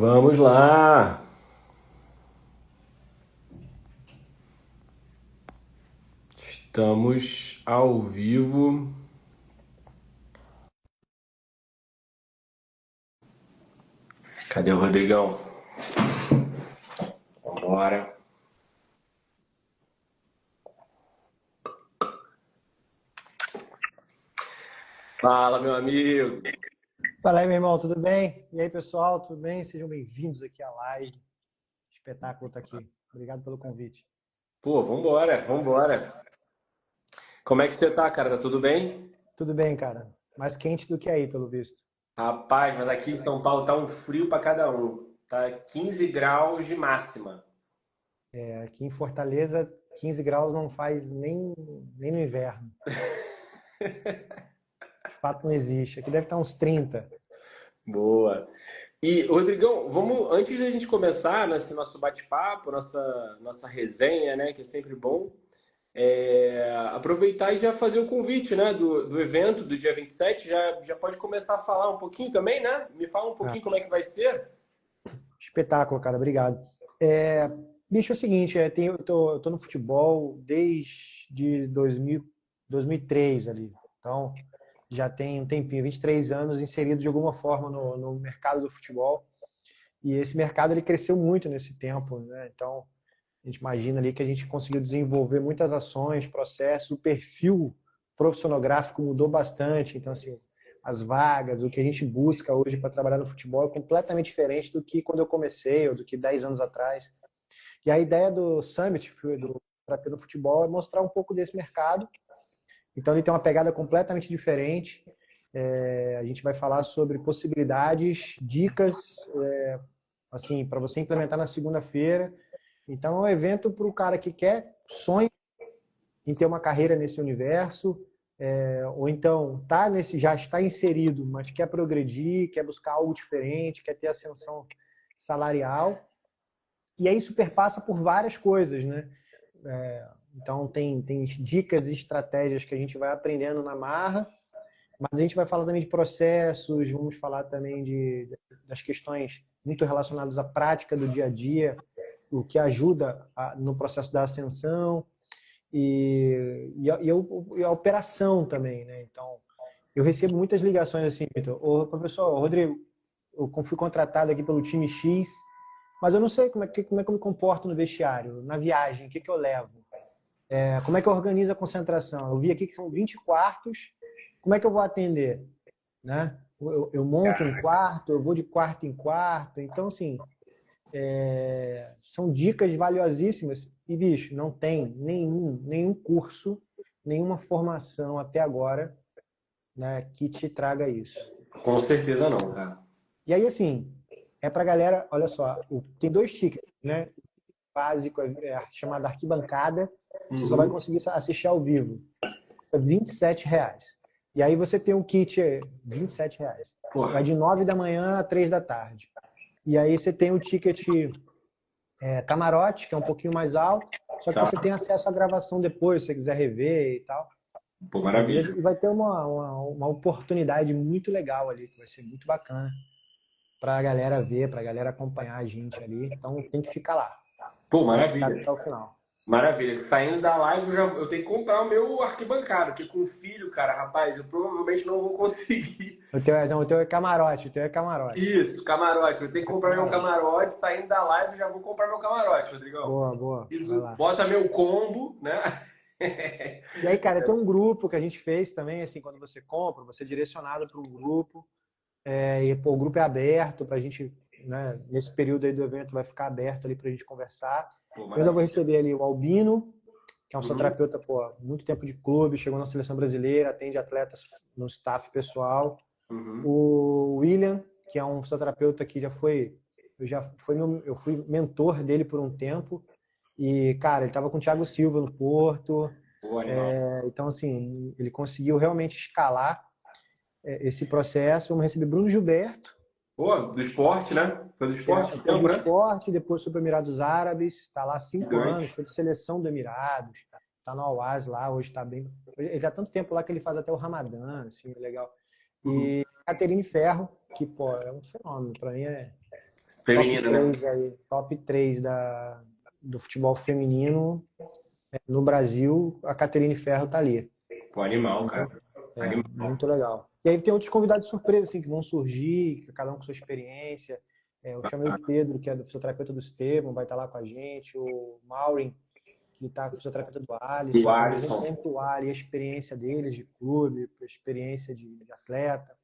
Vamos lá! Estamos ao vivo. Cadê o Rodrigão? Vambora. Fala, meu amigo. Fala aí, meu irmão, tudo bem? E aí, pessoal, tudo bem? Sejam bem-vindos aqui à live. Espetáculo tá aqui. Obrigado pelo convite. Pô, vambora, vambora. Como é que você tá, cara? Tá tudo bem? Tudo bem, cara. Mais quente do que aí, pelo visto. Rapaz, mas aqui em São Paulo tá um frio pra cada um. Tá 15 graus de máxima. Aqui em Fortaleza, 15 graus não faz nem no inverno. De fato, não existe. Aqui deve estar uns 30. Boa. E, Rodrigão, vamos, antes da gente começar nesse nosso bate-papo, nossa resenha, né, que é sempre bom, aproveitar e já fazer o convite, né, do evento do dia 27. Já pode começar a falar um pouquinho também, né? Me fala um Ah, pouquinho como é que vai ser. espetáculo, cara. Obrigado. Bicho, é o seguinte, eu tô no futebol desde 2003 ali. Então, já tem um tempinho, 23 anos inserido de alguma forma no mercado do futebol. E esse mercado ele cresceu muito nesse tempo, né? Então, a gente imagina ali que a gente conseguiu desenvolver muitas ações, processos, o perfil profissionográfico mudou bastante. Então, assim, as vagas, o que a gente busca hoje para trabalhar no futebol é completamente diferente do que quando eu comecei ou do que 10 anos atrás. E a ideia do Summit, do Terapia no Futebol, é mostrar um pouco desse mercado. Então, ele tem uma pegada completamente diferente. A gente vai falar sobre possibilidades, dicas, assim, para você implementar na segunda-feira. Então, é um evento para o cara que quer, sonha em ter uma carreira nesse universo, ou então já está inserido, mas quer progredir, quer buscar algo diferente, quer ter ascensão salarial. E aí isso perpassa por várias coisas, né? Então, tem dicas e estratégias que a gente vai aprendendo na marra, mas a gente vai falar também de processos, vamos falar também das questões muito relacionadas à prática do dia a dia, o que ajuda no processo da ascensão e a operação também, né? Então, eu recebo muitas ligações assim, Vitor. Ô, professor, Rodrigo, eu fui contratado aqui pelo time X, mas eu não sei como é que eu me comporto no vestiário, na viagem, o que que eu levo, como é que eu organizo a concentração. Eu vi aqui que são 20 quartos, como é que eu vou atender, né? Eu monto um quarto, eu vou de quarto em quarto, então assim, são dicas valiosíssimas e, bicho, não tem nenhum curso, nenhuma formação até agora, né, que te traga isso. Com certeza não, cara. E aí, assim, é pra galera, olha só, tem dois tickets, né? Básico, chamado arquibancada, você só vai Uhum. conseguir assistir ao vivo. É R$ 27. E aí você tem um kit, R$ 27. Vai Porra. de 9 da manhã a 3 da tarde. E aí você tem o ticket camarote, que é um pouquinho mais alto, só que Tá. você tem acesso à gravação depois, se você quiser rever e tal. Pô, Beleza? maravilha. E vai ter uma oportunidade muito legal ali, que vai ser muito bacana para a galera ver, para a galera acompanhar a gente ali. Então tem que ficar lá, Pô, tem que ficar maravilha. até o final. Maravilha. Saindo da live, eu tenho que comprar o meu arquibancada, porque com filho, cara, rapaz, eu provavelmente não vou conseguir. O teu é camarote, o teu é camarote. Isso, camarote. Eu tenho que É comprar meu camarote. camarote. Saindo da live, já vou comprar meu camarote, Rodrigão. Boa, boa, vai lá. Bota meu combo, né? E aí, cara, tem um grupo que a gente fez também, assim, quando você compra, você é direcionado para um grupo, e pô, o grupo é aberto para a gente, né, nesse período aí do evento vai ficar aberto ali para a gente conversar. Pô, Eu ainda vou maravilha. receber ali o Albino, que é um Uhum, fisioterapeuta, pô, muito tempo de clube, chegou na seleção brasileira, atende atletas no staff pessoal. uhum. O William, que é um fisioterapeuta que eu fui mentor dele por um tempo. E, cara, ele estava com o Thiago Silva no Porto. Pô, animal. Então, assim, ele conseguiu realmente escalar esse processo. Vamos receber Bruno Gilberto, Pô, do esporte, né? Foi do que esporte um foi do tempo, né? esporte, depois foi para Emirados Árabes, está lá há 5 anos, Gigante. foi de seleção do Emirados, está no Al lá, hoje está bem. Ele está tanto tempo lá que ele faz até o Ramadã, assim, legal. Uhum. E Caterine Ferro, que, pô, é um fenômeno, para mim é. top Feminino, né? 3 aí, top 3 do futebol feminino no Brasil, a Caterine Ferro tá ali. Pô, animal, Entendeu? cara. É, Animal. muito legal. E aí tem outros convidados de surpresa, assim, que vão surgir, cada um com sua experiência. Eu chamei o Pedro, que é do fisioterapeuta do Estevam, vai estar lá com a gente. O Maureen, que está com o fisioterapeuta do O Alisson. Então eles vão Alisson. pontuar ali a experiência deles de clube, a experiência de atleta.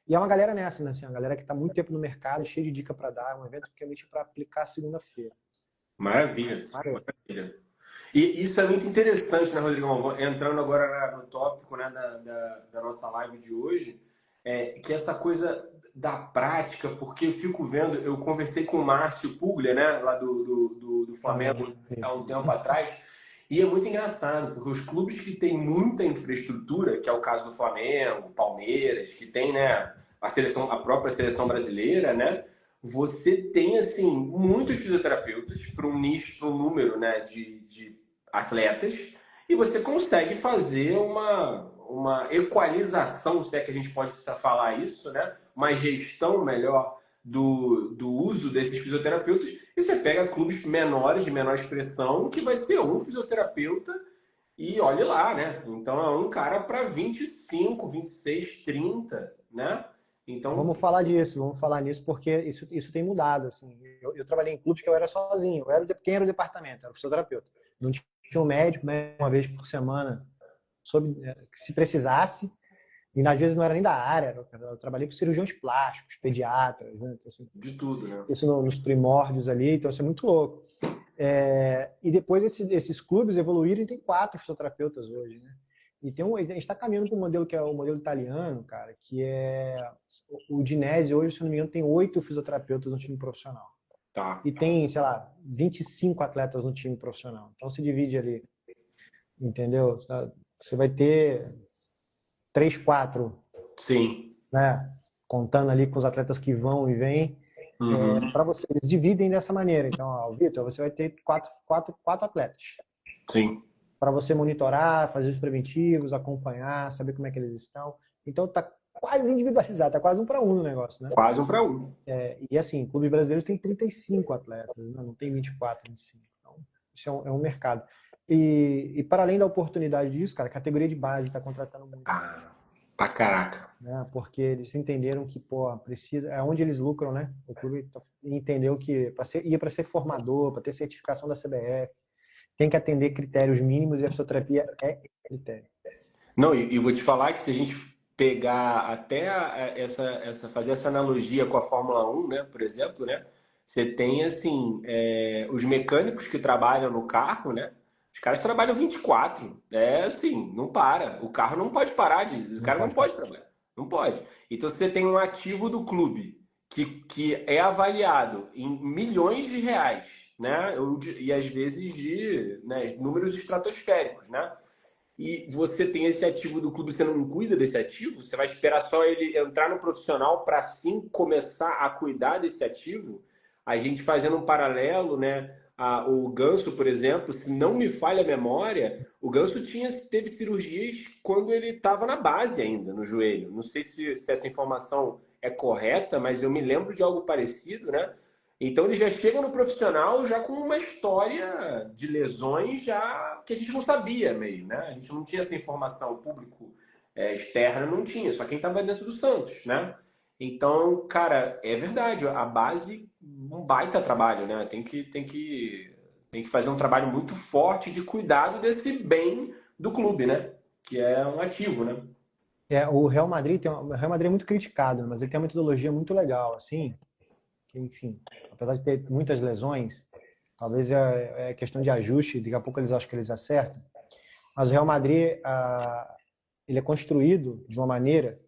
E é uma galera nessa, né? Assim, uma galera que está muito tempo no mercado, cheio de dica para dar. É um evento que é para aplicar segunda-feira. Maravilha. Maravilha. Maravilha. E isso é muito interessante, né, Rodrigão? Entrando agora no tópico, né, da nossa live de hoje, que essa coisa da prática, porque eu fico vendo, eu conversei com o Márcio Puglia, né, lá do Flamengo, há um tempo atrás, e é muito engraçado, porque os clubes que têm muita infraestrutura, que é o caso do Flamengo, Palmeiras, que tem, né, a própria seleção brasileira, né, você tem, assim, muitos fisioterapeutas para um nicho, para um número, né, de atletas, e você consegue fazer uma equalização, se é que a gente pode falar isso, né? Uma gestão melhor do uso desses fisioterapeutas, e você pega clubes menores, de menor expressão, que vai ser um fisioterapeuta e olhe lá, né? Então é um cara para 25, 26, 30, né? Então, Vamos falar nisso, porque isso tem mudado. Assim. Eu trabalhei em clubes que eu era sozinho. Quem era o departamento? Era o fisioterapeuta. Não tinha um médico, né, uma vez por semana, se precisasse. E às vezes não era nem da área. Eu trabalhei com cirurgiões plásticos, pediatras, né? Então, assim, de tudo, né? isso nos primórdios ali. Então, isso é muito louco. E depois esses clubes evoluíram e tem 4 fisioterapeutas hoje, né? E a gente está caminhando para um modelo que é o modelo italiano, cara, que é o Dinese hoje, se não me engano, tem 8 fisioterapeutas no time profissional. Tá. E tem, sei lá, 25 atletas no time profissional. Então se divide ali, entendeu? Você vai ter 3, 4, Sim. né? Contando ali com os atletas que vão e vêm. Uhum. Para você, eles dividem dessa maneira. Então, ó, Vitor, você vai ter quatro atletas. Sim. Para você monitorar, fazer os preventivos, acompanhar, saber como é que eles estão. Então tá quase individualizado, tá quase 1 para 1 o negócio, né? Quase um para um. E assim, clubes brasileiros tem 35 atletas, né? Não tem 24, 25. Então, isso é um mercado. E para além da oportunidade disso, cara, a categoria de base está contratando muito. Ah, pra caraca. Né? Porque eles entenderam que, pô, precisa, é onde eles lucram, né? O clube entendeu que ia para ser formador, para ter certificação da CBF, tem que atender critérios mínimos e a fisioterapia é critério. Não, e vou te falar que se a gente pegar até fazer essa analogia com a Fórmula 1, né, por exemplo, né, você tem assim os mecânicos que trabalham no carro, né, os caras trabalham 24, assim, não para, o carro não pode parar, o Não cara não pode pode parar. trabalhar, não pode. Então você tem um ativo do clube que é avaliado em milhões de reais, né, e às vezes de, né, números estratosféricos, né? E você tem esse ativo do clube, você não cuida desse ativo, você vai esperar só ele entrar no profissional para sim começar a cuidar desse ativo. A gente fazendo um paralelo, né? O Ganso, por exemplo, se não me falha a memória, o Ganso teve cirurgias quando ele estava na base ainda, no joelho. Não sei se essa informação é correta, mas eu me lembro de algo parecido, né? Então ele já chega no profissional já com uma história de lesões já que a gente não sabia meio, né? A gente não tinha essa informação, o público externo não tinha, só quem estava dentro do Santos, né? Então, cara, é verdade, a base um baita trabalho, né? Tem que fazer um trabalho muito forte de cuidado desse bem do clube, né? Que é um ativo, né? O Real Madrid o Real Madrid é muito criticado, mas ele tem uma metodologia muito legal, assim, que, enfim, apesar de ter muitas lesões, talvez é questão de ajuste, daqui a pouco eles acham que eles acertam, mas o Real Madrid, ele é construído de uma maneira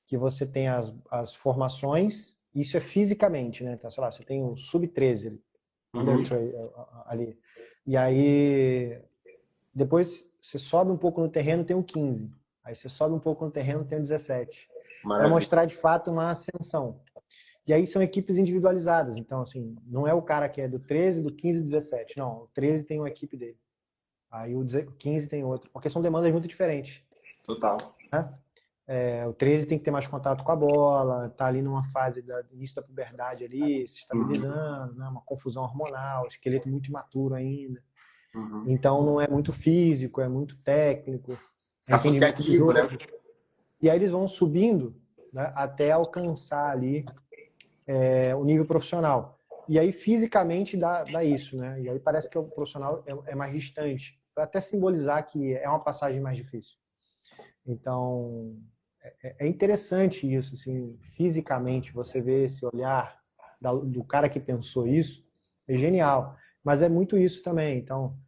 que você tem as formações, isso é fisicamente, né? Então, sei lá, você tem o sub-13 ali, Uhum. ali. E aí, depois você sobe um pouco no terreno, tem o 15. Aí você sobe um pouco no terreno, tem o 17. Para Maravilha. mostrar de fato uma ascensão. E aí são equipes individualizadas. Então, assim, não é o cara que é do 13, do 15 e do 17. Não, o 13 tem uma equipe dele. Aí o 15 tem outra. Porque são demandas muito diferentes. Total. Né? O 13 tem que ter mais contato com a bola, tá ali numa fase do início da puberdade ali, se estabilizando, né? Uma confusão hormonal, esqueleto muito imaturo ainda. Então não é muito físico, é muito técnico, é entendimento do Associativo, jogo. né? E aí eles vão subindo, né, até alcançar ali o nível profissional. E aí fisicamente dá isso, né? E aí parece que o profissional é mais distante, para até simbolizar que é uma passagem mais difícil. Então é interessante isso, assim, fisicamente você vê esse olhar do cara que pensou isso, é genial. Mas é muito isso também. Então,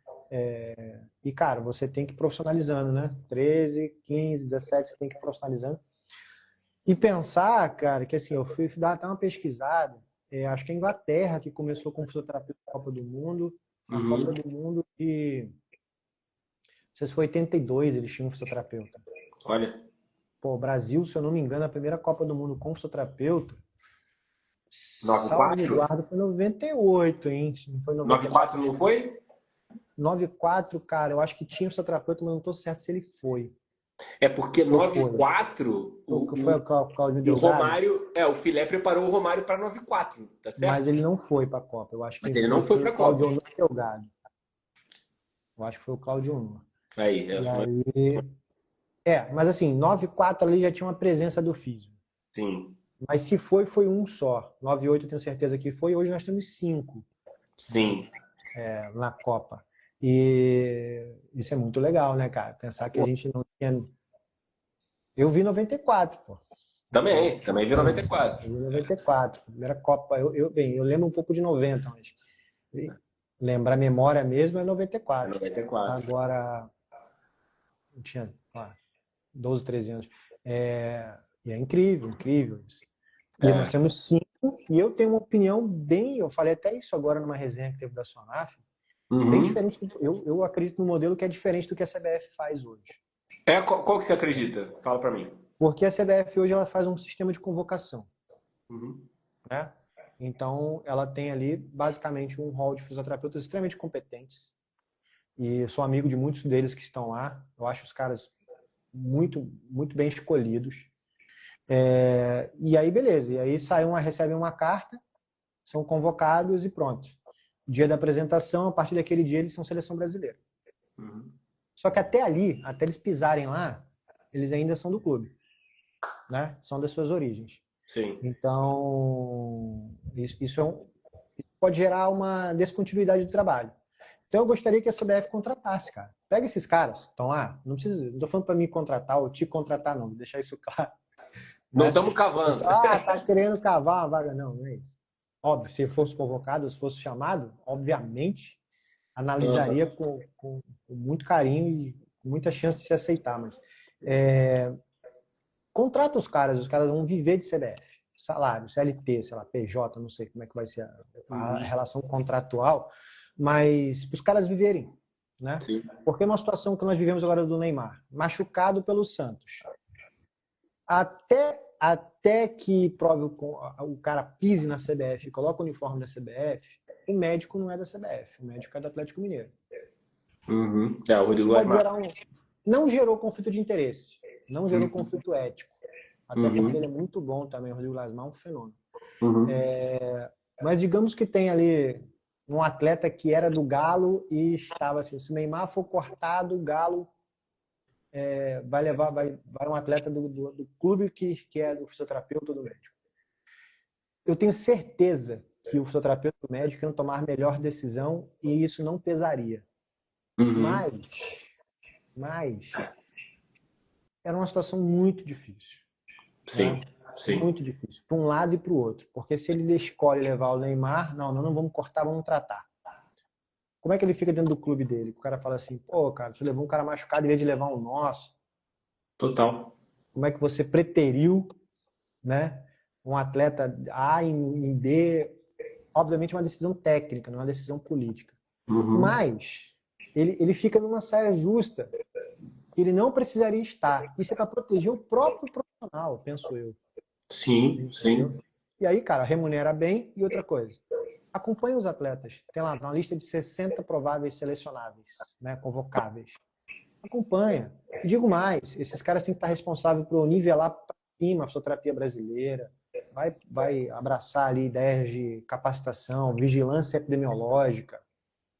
e cara, você tem que ir profissionalizando, né? 13, 15, 17, você tem que ir profissionalizando. E pensar, cara, que assim, eu fui dar até uma pesquisada, acho que a Inglaterra que começou com fisioterapia na Copa do Mundo, a Copa do Mundo de, não sei se foi 82, eles tinham um fisioterapeuta. Olha. Pô, o Brasil, se eu não me engano, a primeira Copa do Mundo com fisioterapeuta, salvo 94? guarda, foi 98, hein? Não foi 94 94. não foi? 94, cara, eu acho que tinha fisioterapeuta, mas não tô certo se ele foi. É porque Ou foi? 94 Foi o Claudio o Delgado? Romário, o Filé preparou o Romário para 94, tá Mas certo? ele não foi para a Copa. Eu acho que Mas quem ele foi não foi foi o para a Copa. Claudio Delgado. Eu acho que foi o Claudio. Aí, E aí. Mas assim, 9-4 ali já tinha uma presença do físico. sim, Mas se foi um só. 9-8 eu tenho certeza que foi. Hoje nós temos 5, sim. né, na Copa. E isso é muito legal, né, cara? Pensar que a gente não tinha. Eu vi 94, pô. Também vi 94. Eu vi 94, primeira Copa. Eu lembro um pouco de 90, mas lembrar a memória mesmo é É 94. 94. Agora, eu tinha 12, 13 anos. E é incrível, incrível isso. E nós É. temos 5, e eu tenho uma opinião bem, eu falei até isso agora numa resenha que teve da Sonaf, bem Uhum. diferente. Eu acredito no modelo que é diferente do que a CBF faz hoje. Qual que você acredita? Fala para mim. Porque a CBF hoje ela faz um sistema de convocação, Uhum. né? Então, ela tem ali basicamente um hall de fisioterapeutas extremamente competentes. E eu sou amigo de muitos deles que estão lá. Eu acho os caras muito, muito bem escolhidos. E aí, beleza. E aí recebem uma carta, são convocados e pronto. Dia da apresentação, a partir daquele dia eles são seleção brasileira. Uhum. Só que até ali, até eles pisarem lá, eles ainda são do clube, né? São das suas origens. Sim. Então, isso pode gerar uma descontinuidade do trabalho. Então eu gostaria que a CBF contratasse, cara. Pega esses caras que estão lá, não estou falando para me contratar ou te contratar, não, vou deixar isso claro. Não Né? estamos cavando. Tá querendo cavar uma vaga. Não, não é isso. Óbvio, se fosse convocado, se fosse chamado, obviamente, analisaria com muito carinho e com muita chance de se aceitar, mas contrata os caras vão viver de CBF. Salário, CLT, sei lá, PJ, não sei como é que vai ser a relação contratual, mas para os caras viverem, né? Sim. Porque uma situação que nós vivemos agora do Neymar, machucado pelo Santos. Até que prove o cara pise na CBF e coloca o uniforme da CBF, o médico não é da CBF, o médico é do Atlético Mineiro. Uhum. O Isso Rodrigo pode Asmar. gerar não gerou conflito de interesse, não gerou conflito ético, até porque ele é muito bom também, o Rodrigo Lasmar é um fenômeno. Uhum. Mas digamos que tem ali um atleta que era do Galo e estava assim, se o Neymar for cortado, o Galo vai um atleta do clube que é do fisioterapeuta ou do médico. Eu tenho certeza que o fisioterapeuta e o médico iam tomar a melhor decisão e isso não pesaria. Uhum. Mas era uma situação muito difícil. Sim, Né? sim. Muito difícil, para um lado e para o outro. Porque se ele escolhe levar o Neymar, não vamos cortar, vamos tratar. Como é que ele fica dentro do clube dele? O cara fala assim, pô, cara, você levou um cara machucado em vez de levar um nosso. Total. Como é que você preteriu, né, um atleta A em B? Obviamente uma decisão técnica, não é uma decisão política. Uhum. Mas ele fica numa saia justa que ele não precisaria estar. Isso é para proteger o próprio profissional, penso eu. Sim, Entendeu? sim. E aí, cara, remunera bem. E outra coisa, acompanha os atletas. Tem lá uma lista de 60 prováveis selecionáveis, né, convocáveis. acompanha. E digo mais, esses caras têm que estar responsáveis por nivelar para cima a fisioterapia brasileira, vai abraçar ali ideias de capacitação, vigilância epidemiológica,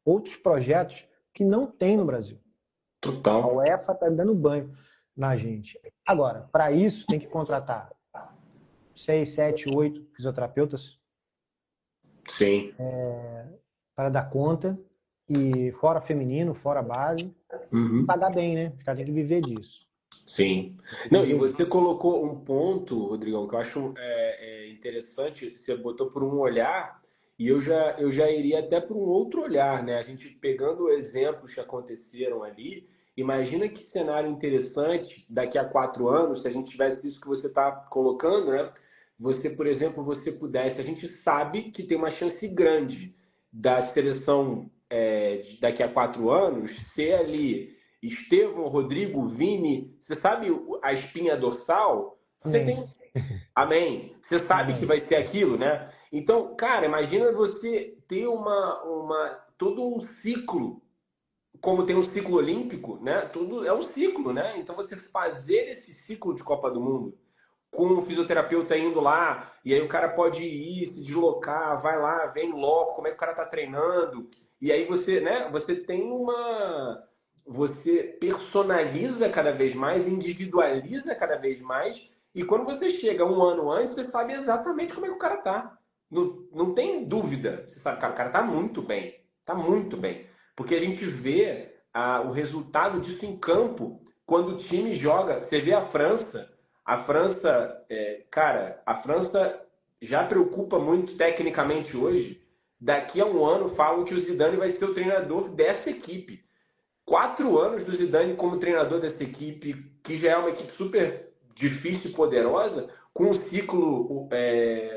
outros projetos que não tem no Brasil. A Total. UEFA está dando banho na gente. Agora, para isso, tem que contratar 6, 7, 8 fisioterapeutas Sim. para dar conta, e fora feminino, fora base, e Uhum. pagar bem, né? Os caras têm que viver disso. Sim. Tem que Não, e viver você disso. colocou um ponto, Rodrigão, que eu acho interessante. Você botou por um olhar, e eu já iria até por um outro olhar, né? A gente pegando exemplos que aconteceram ali, imagina que cenário interessante daqui a 4 anos, se a gente tivesse isso que você está colocando, né? Você, por exemplo, você pudesse. A gente sabe que tem uma chance grande da seleção daqui a 4 anos ser ali Estevão, Rodrigo, Vini, você sabe a espinha dorsal? Você Amém. tem. Amém. Você sabe que Amém. vai ser aquilo, né? Então, cara, imagina você ter todo um ciclo, como tem um ciclo olímpico, né? Tudo é um ciclo, né? Então você fazer esse ciclo de Copa do Mundo com um fisioterapeuta indo lá, e aí o cara pode ir, se deslocar, vai lá, vem logo, como é que o cara tá treinando. E aí você, né, você tem uma. Você personaliza cada vez mais, individualiza cada vez mais, e quando você chega um ano antes, você sabe exatamente como é que o cara tá. Não tem dúvida. Você sabe, cara, o cara tá muito bem. Tá muito bem. Porque a gente vê o resultado disso em campo quando o time joga. Você vê a França. A França, cara, a França já preocupa muito tecnicamente hoje. Daqui a um ano falam que o Zidane vai ser o treinador dessa equipe. 4 anos do Zidane como treinador dessa equipe, que já é uma equipe super difícil e poderosa, com um ciclo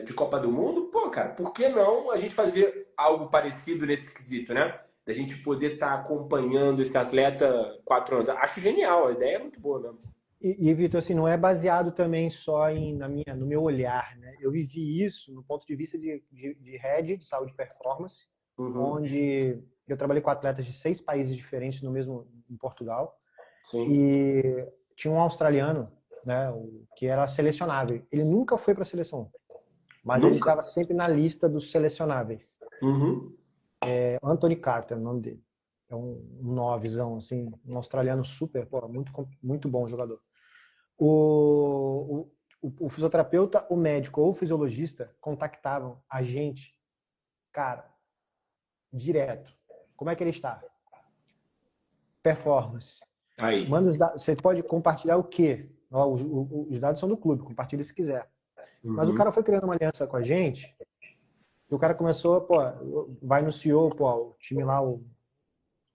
de Copa do Mundo. Pô, cara, por que não a gente fazer algo parecido nesse quesito, né? Da gente poder estar acompanhando esse atleta 4 anos. Acho genial, a ideia é muito boa, né? Vitor, assim, não é baseado também só no meu olhar, né? Eu vivi isso no ponto de vista de head de saúde e performance, Uhum. onde eu trabalhei com atletas de 6 países diferentes em Portugal, Sim. e tinha um australiano, né, que era selecionável. Ele nunca foi para a seleção, mas ele Nunca. estava sempre na lista dos selecionáveis. Uhum. Anthony Carter, é o nome dele. É um novezão, assim, um australiano super, pô, muito bom jogador. O fisioterapeuta, o médico ou o fisiologista contactavam a gente, cara, direto. Como é que ele está? Performance. Aí. Manda os dados. Você pode compartilhar o quê? Ó, os dados são do clube, compartilha se quiser. Mas o Uhum. cara foi criando uma aliança com a gente, e o cara começou, pô, vai no CEO, pô, o time lá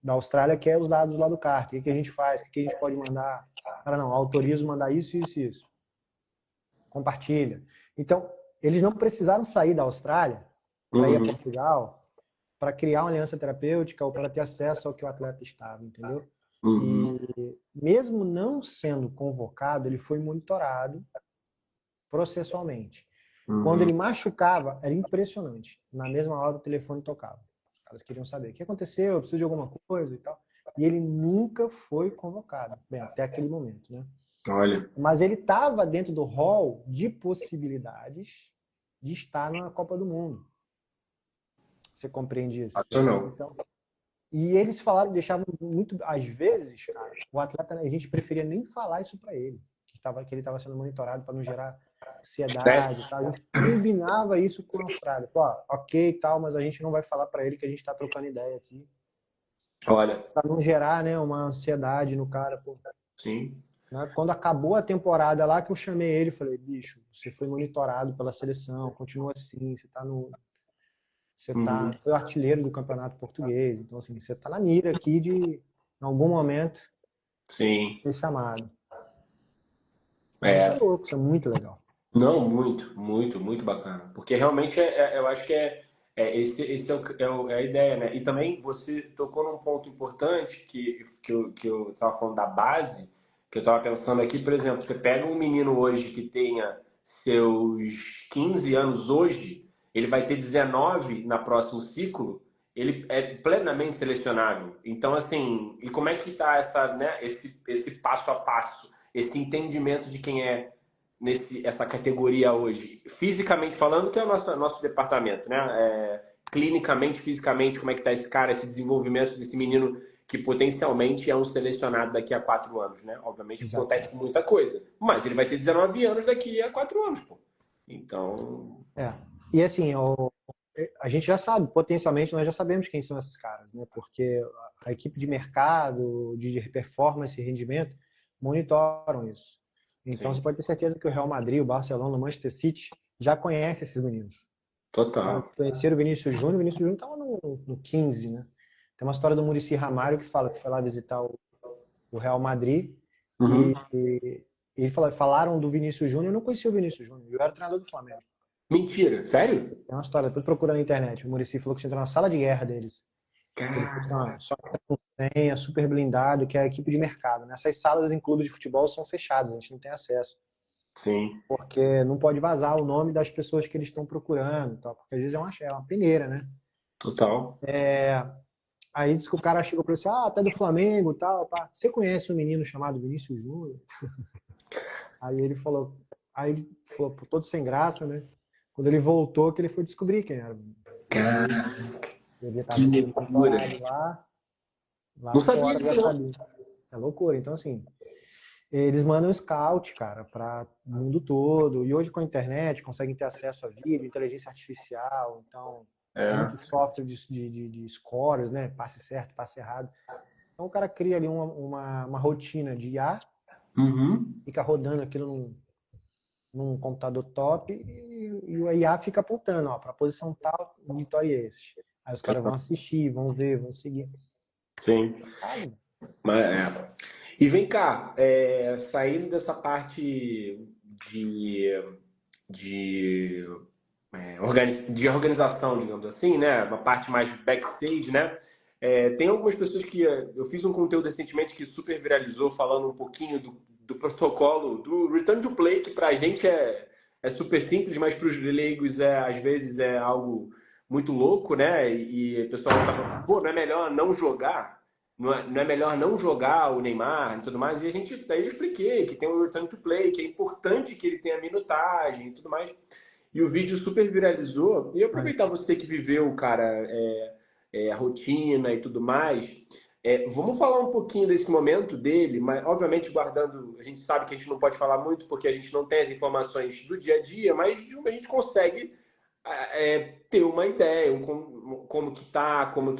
da Austrália quer os dados lá do kart. O que a gente faz? O que a gente pode mandar? Cara, não, autorizo mandar isso, isso e isso. Compartilha. Então, eles não precisaram sair da Austrália para ir a Uhum. Portugal para criar uma aliança terapêutica ou para ter acesso ao que o atleta estava, entendeu? Uhum. E mesmo não sendo convocado, ele foi monitorado processualmente. Quando Uhum. ele machucava, era impressionante. Na mesma hora o telefone tocava. Os caras queriam saber o que aconteceu, eu preciso de alguma coisa e tal. E ele nunca foi convocado. Bem, até aquele momento, né? Olha. Mas ele estava dentro do hall de possibilidades de estar na Copa do Mundo. Você compreende isso? Racional. Então, e eles falaram, deixavam muito, às vezes, cara, o atleta, a gente preferia nem falar isso para ele, que ele estava sendo monitorado para não gerar ansiedade e Estresse. tal. A gente combinava isso com a Austrália. Pô, ok e tal, mas a gente não vai falar para ele que a gente está trocando ideia aqui, Olha. para não gerar, né, uma ansiedade no cara, pô. Sim. Né? Quando acabou a temporada lá que eu chamei ele e falei, bicho, você foi monitorado pela seleção, continua assim, Uhum. foi o artilheiro do campeonato português, então assim, você tá na mira aqui de, em algum momento, Sim. ser chamado. Então isso é É. louco, isso é muito legal. Não, muito, muito, muito bacana. Porque realmente eu acho que esse é a ideia, né? E também você tocou num ponto importante que eu estava falando da base, que eu estava pensando aqui, por exemplo, você pega um menino hoje que tenha seus 15 anos hoje, ele vai ter 19 na próximo ciclo, ele é plenamente selecionável. Então, assim, e como é que tá essa, né, esse passo a passo, esse entendimento de quem é essa categoria hoje? Fisicamente falando, que é o nosso departamento, né? Clinicamente, fisicamente, como é que tá esse cara, esse desenvolvimento desse menino que potencialmente é um selecionado daqui a 4 anos, né? Obviamente Exato. acontece muita coisa, mas ele vai ter 19 anos daqui a 4 anos, pô. Então, É. E assim, a gente já sabe, potencialmente nós já sabemos quem são esses caras, né? Porque a equipe de mercado, de performance e rendimento monitoram isso. Então você sim, pode ter certeza que o Real Madrid, o Barcelona, o Manchester City já conhece esses meninos. Então, total. conheceram o Vinícius Júnior estava no 15, né? Tem uma história do Muricy Ramalho que fala que foi lá visitar o Real Madrid Uhum. e ele falaram do Vinícius Júnior, eu não conhecia o Vinícius Júnior, eu era treinador do Flamengo. Mentira, sério? É uma história, depois procura na internet. O Muricy falou que tinha entrado na sala de guerra deles. Ele falou que Cara, não, só com senha, super blindado, que é a equipe de mercado. Né? Essas salas em clubes de futebol são fechadas, a gente não tem acesso. sim, Porque não pode vazar o nome das pessoas que eles estão procurando, tal, porque às vezes é uma peneira, né? total. Aí disse que o cara chegou para ele assim, até do Flamengo, tal, pá. Você conhece um menino chamado Vinícius Júnior? Aí ele falou, pô, todo sem graça, né? Quando ele voltou, que ele foi descobrir quem era. E aí Cara, ele que estava sendo loucura. monitorado lá Não sabia fora, já disso, não. sabia. É loucura. Então, assim, eles mandam scout, cara, para o mundo todo. E hoje com a internet conseguem ter acesso a vídeo, inteligência artificial, então É. muito software de scores, né? Passe certo, passe errado. Então o cara cria ali uma rotina de IA, Uhum. fica rodando aquilo num computador top e o IA fica apontando, ó, para a posição tal, monitore esse. Aí os caras vão Total. assistir, vão ver, vão seguir. Sim. Sabe? E vem cá, saindo dessa parte de, de, de organização, digamos assim, né? Uma parte mais backstage, né? Tem algumas pessoas que eu fiz um conteúdo recentemente que super viralizou, falando um pouquinho do protocolo do Return to Play, que pra gente é super simples, mas para os leigos às vezes é algo muito louco, né? E o pessoal tava, pô, não é melhor não jogar? Não é melhor não jogar o Neymar e tudo mais? E daí eu expliquei que tem o Return to Play, que é importante que ele tenha minutagem e tudo mais. E o vídeo super viralizou. E eu Olha, aproveitar você que viveu, cara, a rotina e tudo mais. Vamos falar um pouquinho desse momento dele, mas obviamente guardando. A gente sabe que a gente não pode falar muito porque a gente não tem as informações do dia a dia, mas a gente consegue ter uma ideia, como que tá, como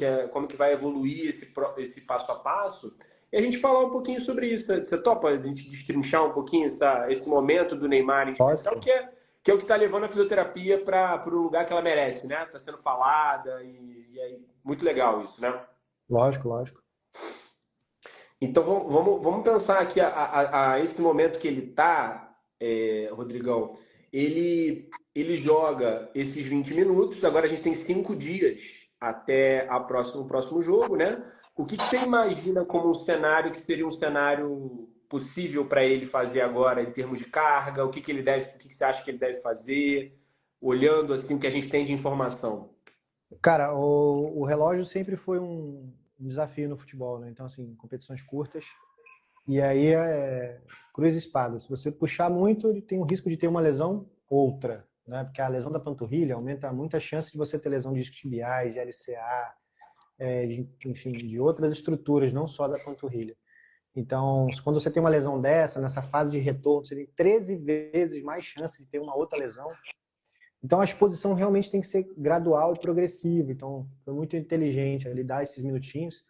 que vai evoluir esse passo a passo. E a gente falar um pouquinho sobre isso. Você topa a gente destrinchar um pouquinho esse momento do Neymar em especial, lógico, que é o que está levando a fisioterapia para o lugar que ela merece, né? Está sendo falada e é muito legal isso, né? lógico, lógico. Então vamos pensar aqui a esse momento que ele está, Rodrigão. Ele joga esses 20 minutos, agora a gente tem 5 dias até o próximo jogo, né? O que você imagina como um cenário que seria um cenário possível para ele fazer agora em termos de carga? O que você acha que ele deve fazer, olhando assim o que a gente tem de informação? Cara, o relógio sempre foi um desafio no futebol, né? Então, assim, competições curtas. E aí cruz e espada. Se você puxar muito, ele tem o risco de ter uma lesão outra, né? Porque a lesão da panturrilha aumenta muito a chance de você ter lesão de isquiotibiais, de LCA, enfim, de outras estruturas, não só da panturrilha. Então, quando você tem uma lesão dessa, nessa fase de retorno, você tem 13 vezes mais chance de ter uma outra lesão. Então, a exposição realmente tem que ser gradual e progressiva. Então, foi muito inteligente ele dar esses minutinhos.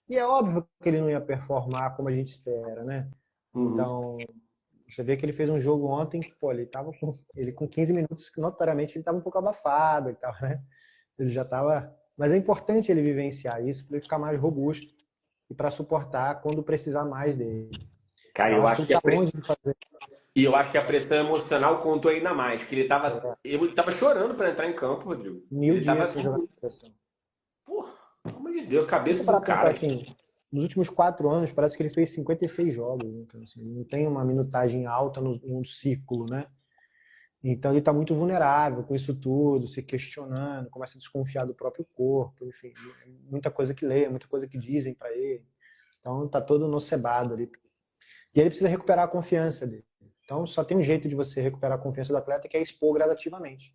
E é óbvio que ele não ia performar como a gente espera, né? Uhum. Então, você vê que ele fez um jogo ontem que, pô, ele com 15 minutos, notoriamente, ele estava um pouco abafado e tal, né? Ele já estava... Mas é importante ele vivenciar isso para ele ficar mais robusto e para suportar quando precisar mais dele. Cara, Eu acho que ele está longe de fazer. e eu acho que a pressão emocional contou ainda mais, porque ele tava chorando para entrar em campo, Rodrigo. Mil Ele tava dias sem jogar assim, na seleção. porra, pelo amor de Deus, a Se você cabeça parar do pra pensar cara. assim, nos últimos 4 anos, parece que ele fez 56 jogos. Então, assim, não tem uma minutagem alta no ciclo, né? Então ele está muito vulnerável com isso tudo, se questionando, começa a desconfiar do próprio corpo, enfim, muita coisa que lê, muita coisa que dizem para ele. Então está todo nocebado ali. E ele precisa recuperar a confiança dele. Então só tem um jeito de você recuperar a confiança do atleta, que é expor gradativamente,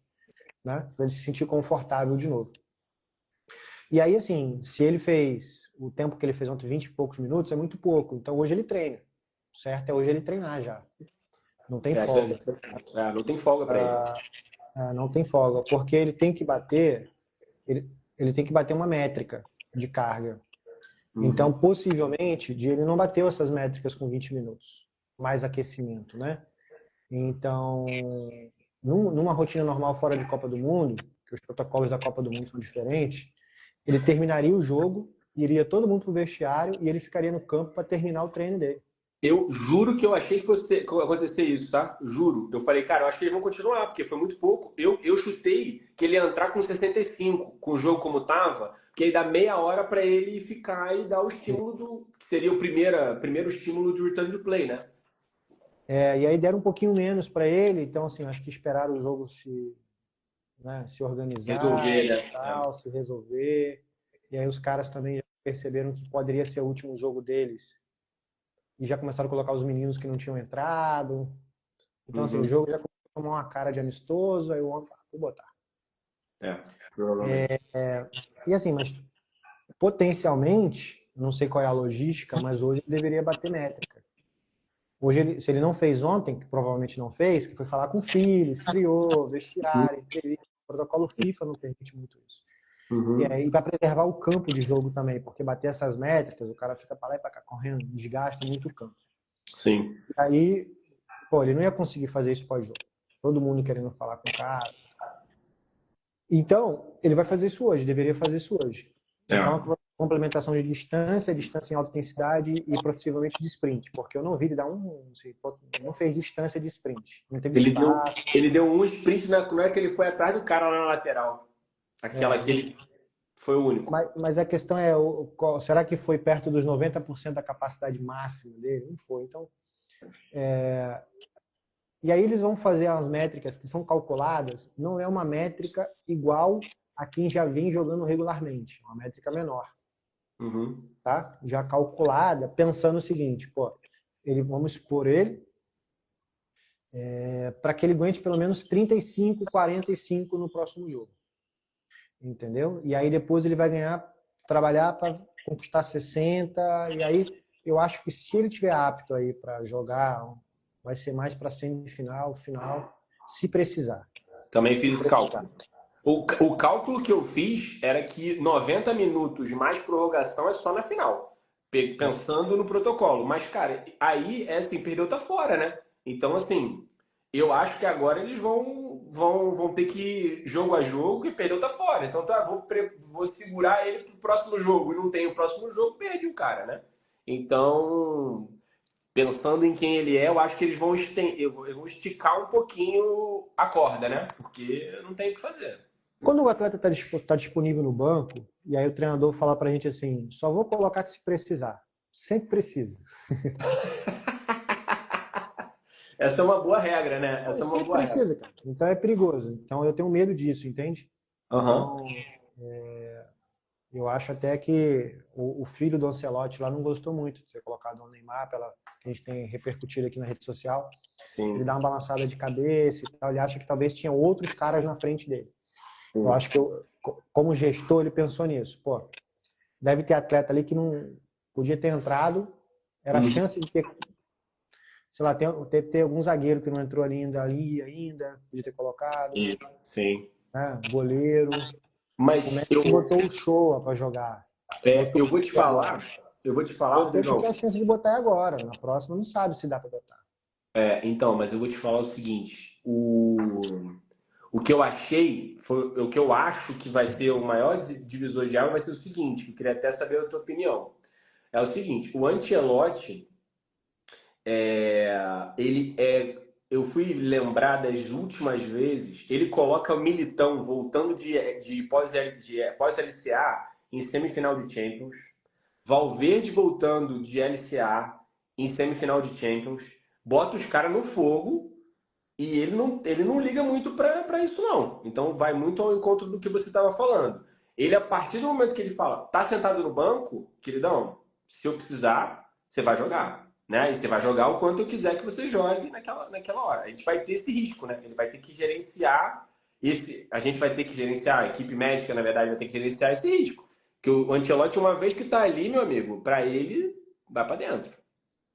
né? Para ele se sentir confortável de novo. E aí, assim, se ele fez o tempo que ele fez ontem, 20 e poucos minutos, é muito pouco. Então hoje ele treina. O certo é hoje ele treinar já. Não tem folga. Não tem folga para ele. Não tem folga, porque ele tem que bater, ele tem que bater uma métrica de carga. Então, possivelmente, ele não bateu essas métricas com 20 minutos, mais aquecimento, né? Então, numa rotina normal fora de Copa do Mundo, que os protocolos da Copa do Mundo são diferentes, ele terminaria o jogo, iria todo mundo pro vestiário e ele ficaria no campo para terminar o treino dele. Eu juro que eu achei que fosse acontecer isso, tá? Juro. Eu falei, cara, eu acho que eles vão continuar, porque foi muito pouco. Eu chutei que ele ia entrar com 65, com o jogo como tava, que aí dá meia hora para ele ficar e dar o estímulo que seria o primeiro estímulo de return to play, né? E aí deram um pouquinho menos para ele, então assim, acho que esperaram o jogo se organizar, Resolver, né? tal, se resolver. E aí os caras também já perceberam que poderia ser o último jogo deles. E já começaram a colocar os meninos que não tinham entrado. Então, assim, o jogo já começou a tomar uma cara de amistoso, aí o homem falou, vou botar. Provavelmente. E assim, mas potencialmente, não sei qual é a logística, mas hoje ele deveria bater métrica. Hoje, se ele não fez ontem, que provavelmente não fez, que foi falar com o filho, esfriou, vestiário, entrevista, o protocolo FIFA não permite muito isso. E aí para preservar o campo de jogo também, porque bater essas métricas, o cara fica para lá e para cá correndo, desgasta muito o campo. Sim. E aí, ele não ia conseguir fazer isso pós-jogo. Todo mundo querendo falar com o cara. Então, ele vai fazer isso hoje, deveria fazer isso hoje. Então, a complementação de distância em alta intensidade e possivelmente de sprint, porque eu não vi ele dar não fez distância de sprint, não teve espaço. Ele deu um sprint na hora que ele foi atrás do cara lá na lateral. Aquela que ele foi o único. Mas a questão é, será que foi perto dos 90% da capacidade máxima dele? Não foi. Então, e aí eles vão fazer as métricas que são calculadas, não é uma métrica igual a quem já vem jogando regularmente, é uma métrica menor. Tá? Já calculada, pensando o seguinte, vamos expor ele para que ele aguente pelo menos 35, 45 no próximo jogo. Entendeu? E aí depois ele vai trabalhar para conquistar 60, e aí eu acho que se ele tiver apto aí para jogar, vai ser mais para semifinal, final, se precisar. Também fiz esse cálculo. O cálculo que eu fiz era que 90 minutos mais prorrogação é só na final, pensando no protocolo. Mas, cara, aí é assim, perdeu, tá fora, né? Então, assim, eu acho que agora eles vão ter que ir jogo a jogo e perdeu, tá fora. Então, vou segurar ele pro próximo jogo e não tem o próximo jogo, perde o cara, né? Então, pensando em quem ele é, eu acho que eles vão esticar um pouquinho a corda, né? Porque não tem o que fazer. Quando o atleta está disponível no banco, e aí o treinador fala pra gente assim, só vou colocar se precisar. Sempre precisa. Essa é uma boa regra, né? Essa é uma boa precisa, cara. Então é perigoso. Então eu tenho medo disso, entende? Então, eu acho até que o filho do Ancelotti lá não gostou muito de ter colocado o Neymar, que a gente tem repercutido aqui na rede social. Sim. Ele dá uma balançada de cabeça e tal. Ele acha que talvez tinha outros caras na frente dele. Eu acho que, como gestor, ele pensou nisso. Deve ter atleta ali que não podia ter entrado. Era a chance de ter, sei lá, ter algum zagueiro que não entrou ainda, podia ter colocado. Sim. Né? Goleiro. Mas como é que botou o show para jogar? Eu vou te falar, Rodrigão. Tem a chance de botar agora. Na próxima não sabe se dá para botar. Então, mas eu vou te falar o seguinte. O que eu achei, o que eu acho que vai ser o maior divisor de água vai ser o seguinte, eu queria até saber a tua opinião. É o seguinte, o Ancelotti, eu fui lembrar das últimas vezes, ele coloca o Militão voltando de pós-LCA em semifinal de Champions, Valverde voltando de LCA em semifinal de Champions, bota os caras no fogo e ele não liga muito para isso, não. Então vai muito ao encontro do que você estava falando. Ele, a partir do momento que ele fala, tá sentado no banco, queridão, se eu precisar, você vai jogar. Né? E você vai jogar o quanto eu quiser que você jogue naquela hora. A gente vai ter esse risco, né? Ele vai ter que gerenciar a gente vai ter que gerenciar, a equipe médica, na verdade, vai ter que gerenciar esse risco. Que o Ancelotti, uma vez que tá ali, meu amigo, para ele, vai para dentro.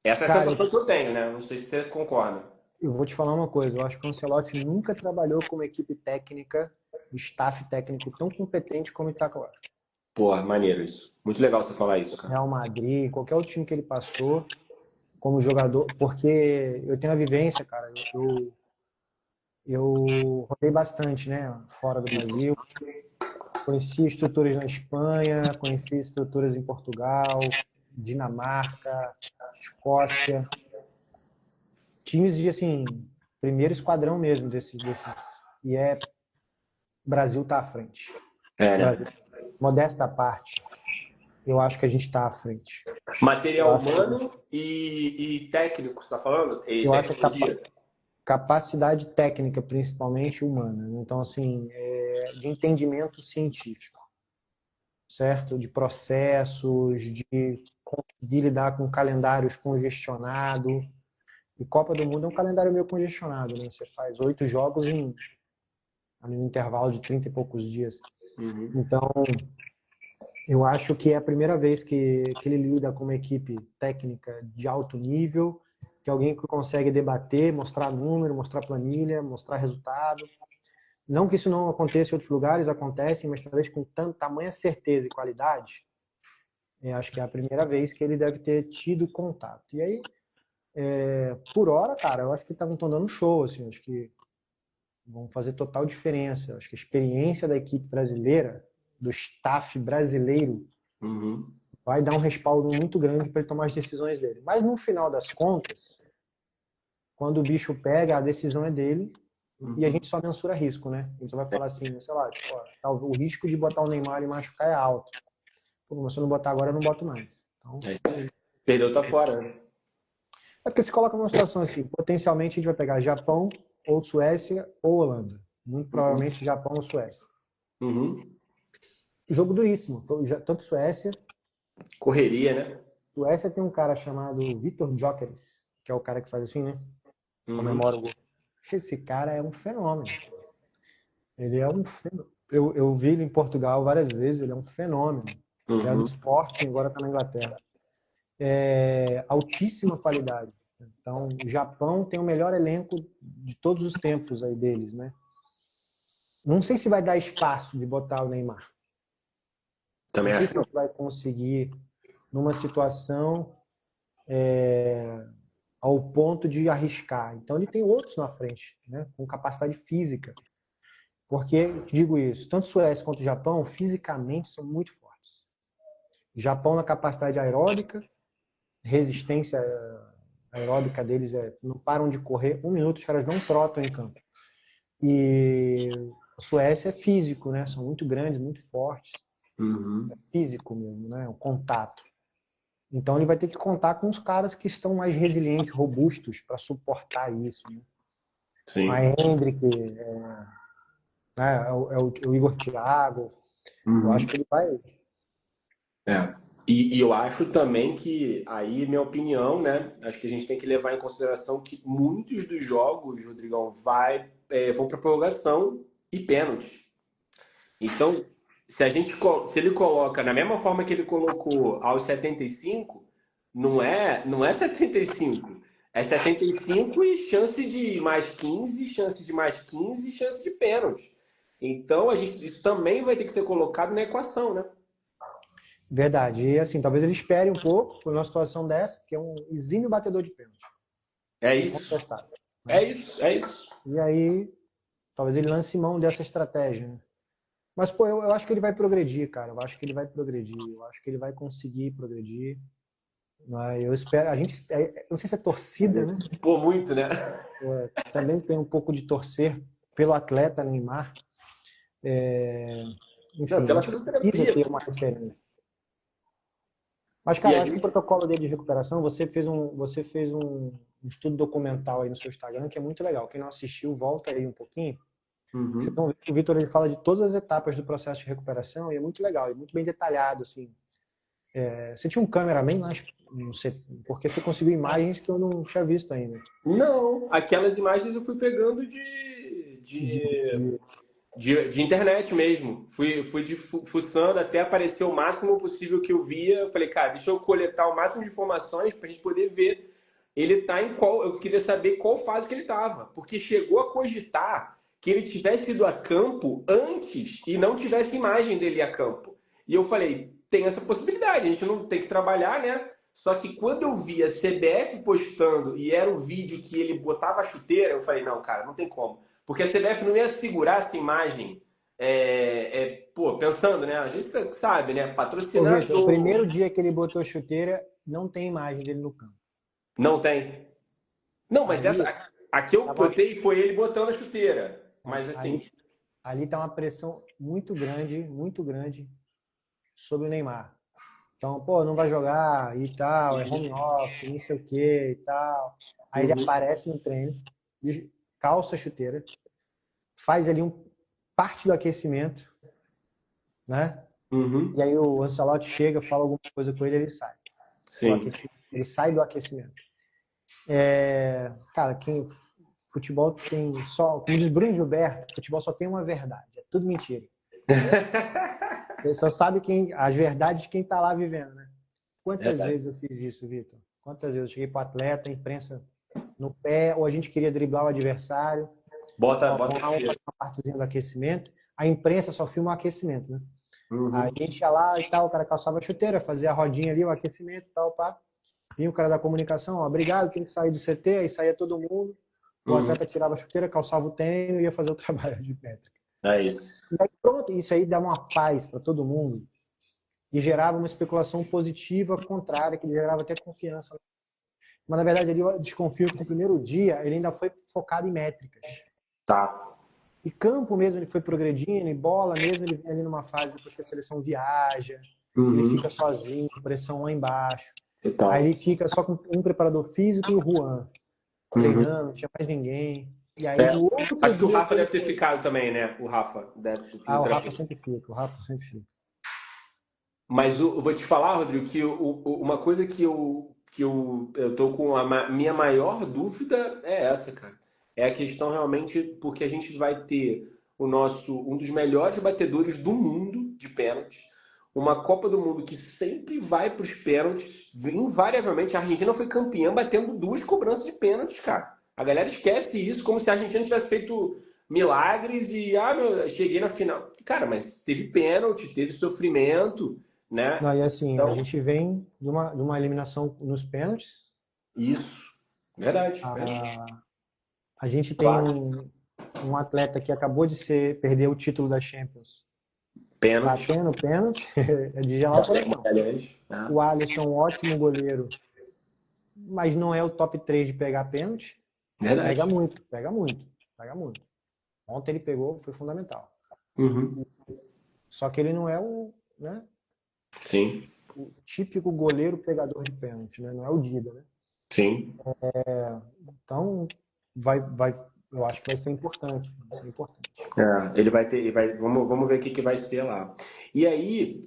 Essa é a Cara, sensação que eu tenho, né? Não sei se você concorda. eu vou te falar uma coisa. Eu acho que o Ancelotti nunca trabalhou com uma equipe técnica, um staff técnico tão competente como ele está agora. Pô, maneiro isso. Muito legal você falar isso, cara. Real Madrid, qualquer outro time que ele passou como jogador, porque eu tenho a vivência, cara. Eu rodei bastante, né? Fora do Brasil. Conheci estruturas na Espanha, conheci estruturas em Portugal, Dinamarca, Escócia. Times de, assim, primeiro esquadrão mesmo desses. E Brasil tá à frente. É, né? Brasil, modesta à parte, eu acho que a gente está à frente. Eu Material acho, humano e técnico, você tá falando? E eu acho que tecnologia? capacidade técnica, principalmente humana. Né? Então, assim, de entendimento científico, certo? De processos, de conseguir lidar com calendários congestionados. E Copa do Mundo é um calendário meio congestionado, né? Você faz 8 jogos em um intervalo de 30 e poucos dias. Uhum. Então, eu acho que é a primeira vez que ele lida com uma equipe técnica de alto nível, que é alguém que consegue debater, mostrar número, mostrar planilha, mostrar resultado. Não que isso não aconteça em outros lugares, acontece, mas talvez com tamanha certeza e qualidade, eu acho que é a primeira vez que ele deve ter tido contato. E aí, por hora, cara, eu acho que estão dando um show, assim, eu acho que vão fazer total diferença. Eu acho que a experiência da equipe brasileira, do staff brasileiro, Uhum. vai dar um respaldo muito grande para ele tomar as decisões dele. Mas no final das contas, quando o bicho pega, a decisão é dele e a Uhum. gente só mensura risco, né? A gente só vai falar assim, sei lá, tipo, ó, tá, o risco de botar o Neymar e machucar é alto. Pô, mas se eu não botar agora, eu não boto mais. Então, É isso aí. Perdeu, tá fora, né? é porque se coloca numa situação assim, potencialmente a gente vai pegar Japão, ou Suécia, ou Holanda. Muito Uhum. provavelmente Japão ou Suécia. Uhum. Jogo duríssimo. Tanto Correria, né? Suécia tem um cara chamado Vitor Gyökeres, que é o cara que faz assim, né? Uhum. Comemora o gol. Esse cara é um fenômeno. Ele é um fenômeno. Eu vi ele em Portugal várias vezes, ele é um fenômeno. Ele era do Uhum. Sporting, agora está na Inglaterra. Altíssima qualidade. Então, o Japão tem o melhor elenco de todos os tempos aí deles, né? Não sei se vai dar espaço de botar o Neymar. Não Também sei acho se que a não. gente vai conseguir numa situação ao ponto de arriscar. Então ele tem outros na frente, né? Com capacidade física. Porque, digo isso, tanto Suécia quanto Japão, fisicamente, são muito fortes. Japão na capacidade aeróbica, resistência aeróbica deles não param de correr um minuto, os caras não trotam em campo. E a Suécia é físico, né? São muito grandes, muito fortes. É Uhum. físico mesmo, né? O contato. Então ele vai ter que contar com os caras que estão mais resilientes, robustos para suportar isso. Né? A Sim. Hendrick, né? É o Igor Thiago. Eu acho Uhum. que ele vai. É. E eu acho também que, aí, minha opinião, né? Acho que a gente tem que levar em consideração que muitos dos jogos, Rodrigão, vão para prorrogação e pênalti. Então, se ele coloca na mesma forma que ele colocou aos 75, não é 75. É 75 e chance de mais 15, chance de mais 15 e chance de pênalti. Então, isso também vai ter que ser colocado na equação, né? Verdade. E assim, talvez ele espere um pouco por uma situação dessa, que é um exímio batedor de pênalti. É isso. Incontestável. É Né? isso. É isso. E aí, talvez ele lance mão dessa estratégia. Né? Mas, pô, eu acho que ele vai progredir, cara. Eu acho que ele vai progredir. Eu acho que ele vai conseguir progredir. Mas eu espero. A gente. Não sei se é torcida, né? Pô, muito, né? Também tem um pouco de torcer pelo atleta Neymar. Não, Enfim, a pela gente precisa fisioterapia. ter uma referência. Mas, E cara, a eu acho que o gente. protocolo dele de recuperação, você fez um estudo documental aí no seu Instagram que é muito legal. Quem não assistiu, volta aí um pouquinho. Vocês Uhum. vão ver que o Vitor ele fala de todas as etapas do processo de recuperação e é muito legal, é muito bem detalhado, assim. Você tinha um cameraman lá, não sei, porque você conseguiu imagens que eu não tinha visto ainda. Não, aquelas imagens eu fui pegando De, de- de internet mesmo. Fui fuçando até aparecer o máximo possível que eu via. Eu falei, cara, deixa eu coletar o máximo de informações para a gente poder ver ele tá em qual. Eu queria saber qual fase que ele estava, porque chegou a cogitar que ele tivesse ido a campo antes e não tivesse imagem dele a campo. E eu falei, tem essa possibilidade, a gente não tem que trabalhar, né? Só que quando eu vi a CBF postando e era o vídeo que ele botava a chuteira, eu falei, não, cara, não tem como. Porque a CBF não ia segurar essa imagem, pô, pensando, né? A gente sabe, né? Ô, Vitor, o Patrocinador. primeiro dia que ele botou chuteira, não tem imagem dele no campo. Não tem. Não, mas Ali, essa. A que eu tava, botei foi ele botando a chuteira. Mas ali, assim. ali tá uma pressão muito grande sobre o Neymar. Então, pô, não vai jogar e tal, é home office, não sei o que e tal. Aí ele Uhum, aparece no treino, calça a chuteira, faz ali parte do aquecimento, né? E uhum, aí o Ancelotti chega, fala alguma coisa com ele, ele sai do sim. aquecimento. Ele sai do aquecimento. Cara, futebol tem só, como diz Bruno Gilberto, futebol só tem uma verdade, é tudo mentira. Você só sabe as verdades de quem tá lá vivendo, né? Quantas Verdade. vezes eu fiz isso, Vitor? Quantas vezes eu cheguei para o atleta, a imprensa no pé, ou a gente queria driblar o adversário, ó, Bota vamos a lá, vamos chuteira. fazer uma partezinha do aquecimento. A imprensa só filma o aquecimento, né? Aí Uhum, a gente ia lá e tal, o cara calçava a chuteira, fazia a rodinha ali, o aquecimento e tal, pá. Vinha o cara da comunicação, ó, obrigado, tem que sair do CT, aí saía todo mundo, o uhum. atleta tirava a chuteira, calçava o tênis e ia fazer o trabalho de métrica. É isso. E aí pronto, isso aí dá uma paz para todo mundo e gerava uma especulação positiva contrária, que gerava até confiança. Mas, na verdade, ali eu desconfio que no primeiro dia ele ainda foi focado em métricas. Tá. E campo mesmo ele foi progredindo, e bola mesmo ele vem ali numa fase depois que a seleção viaja, ele Uhum. fica sozinho, pressão lá embaixo. Aí Total. ele fica só com um preparador físico e o Juan, Uhum. treinando, não tinha mais ninguém. E aí É, no outro acho que o dia que Rafa ele deve ter foi. ficado também, né? O Rafa, o Ah, o Rafa fisioterapeuta. sempre fica, o Rafa sempre fica. Mas eu vou te falar, Rodrigo, que uma coisa que eu tô com minha maior dúvida é essa, cara. É a questão realmente porque a gente vai ter um dos melhores batedores do mundo de pênaltis, uma Copa do Mundo que sempre vai para os pênaltis, invariavelmente a Argentina foi campeã batendo duas cobranças de pênaltis, cara. A galera esquece isso como se a Argentina tivesse feito milagres e cheguei na final. Cara, mas teve pênalti, teve sofrimento, Não, né? e assim, a Então, gente vem de uma eliminação nos pênaltis. isso. Verdade, verdade. A, a gente tem Clássico. um atleta que acabou de perder o título da Champions Pênalti. batendo pênalti, é de gelar o coração. Aliás, né? O Alisson, um ótimo goleiro, mas não é o top 3 de pegar pênalti. Pega Verdade. muito, pega muito, pega muito. Ontem ele pegou, foi fundamental. Uhum. Só que ele não é né, Sim, o típico goleiro pegador de pênalti, né? Não é o Dida, né? sim. Então, eu acho que vai ser importante, vai ser importante. Ele vai ter, vamos ver o que, que vai ser lá. E aí,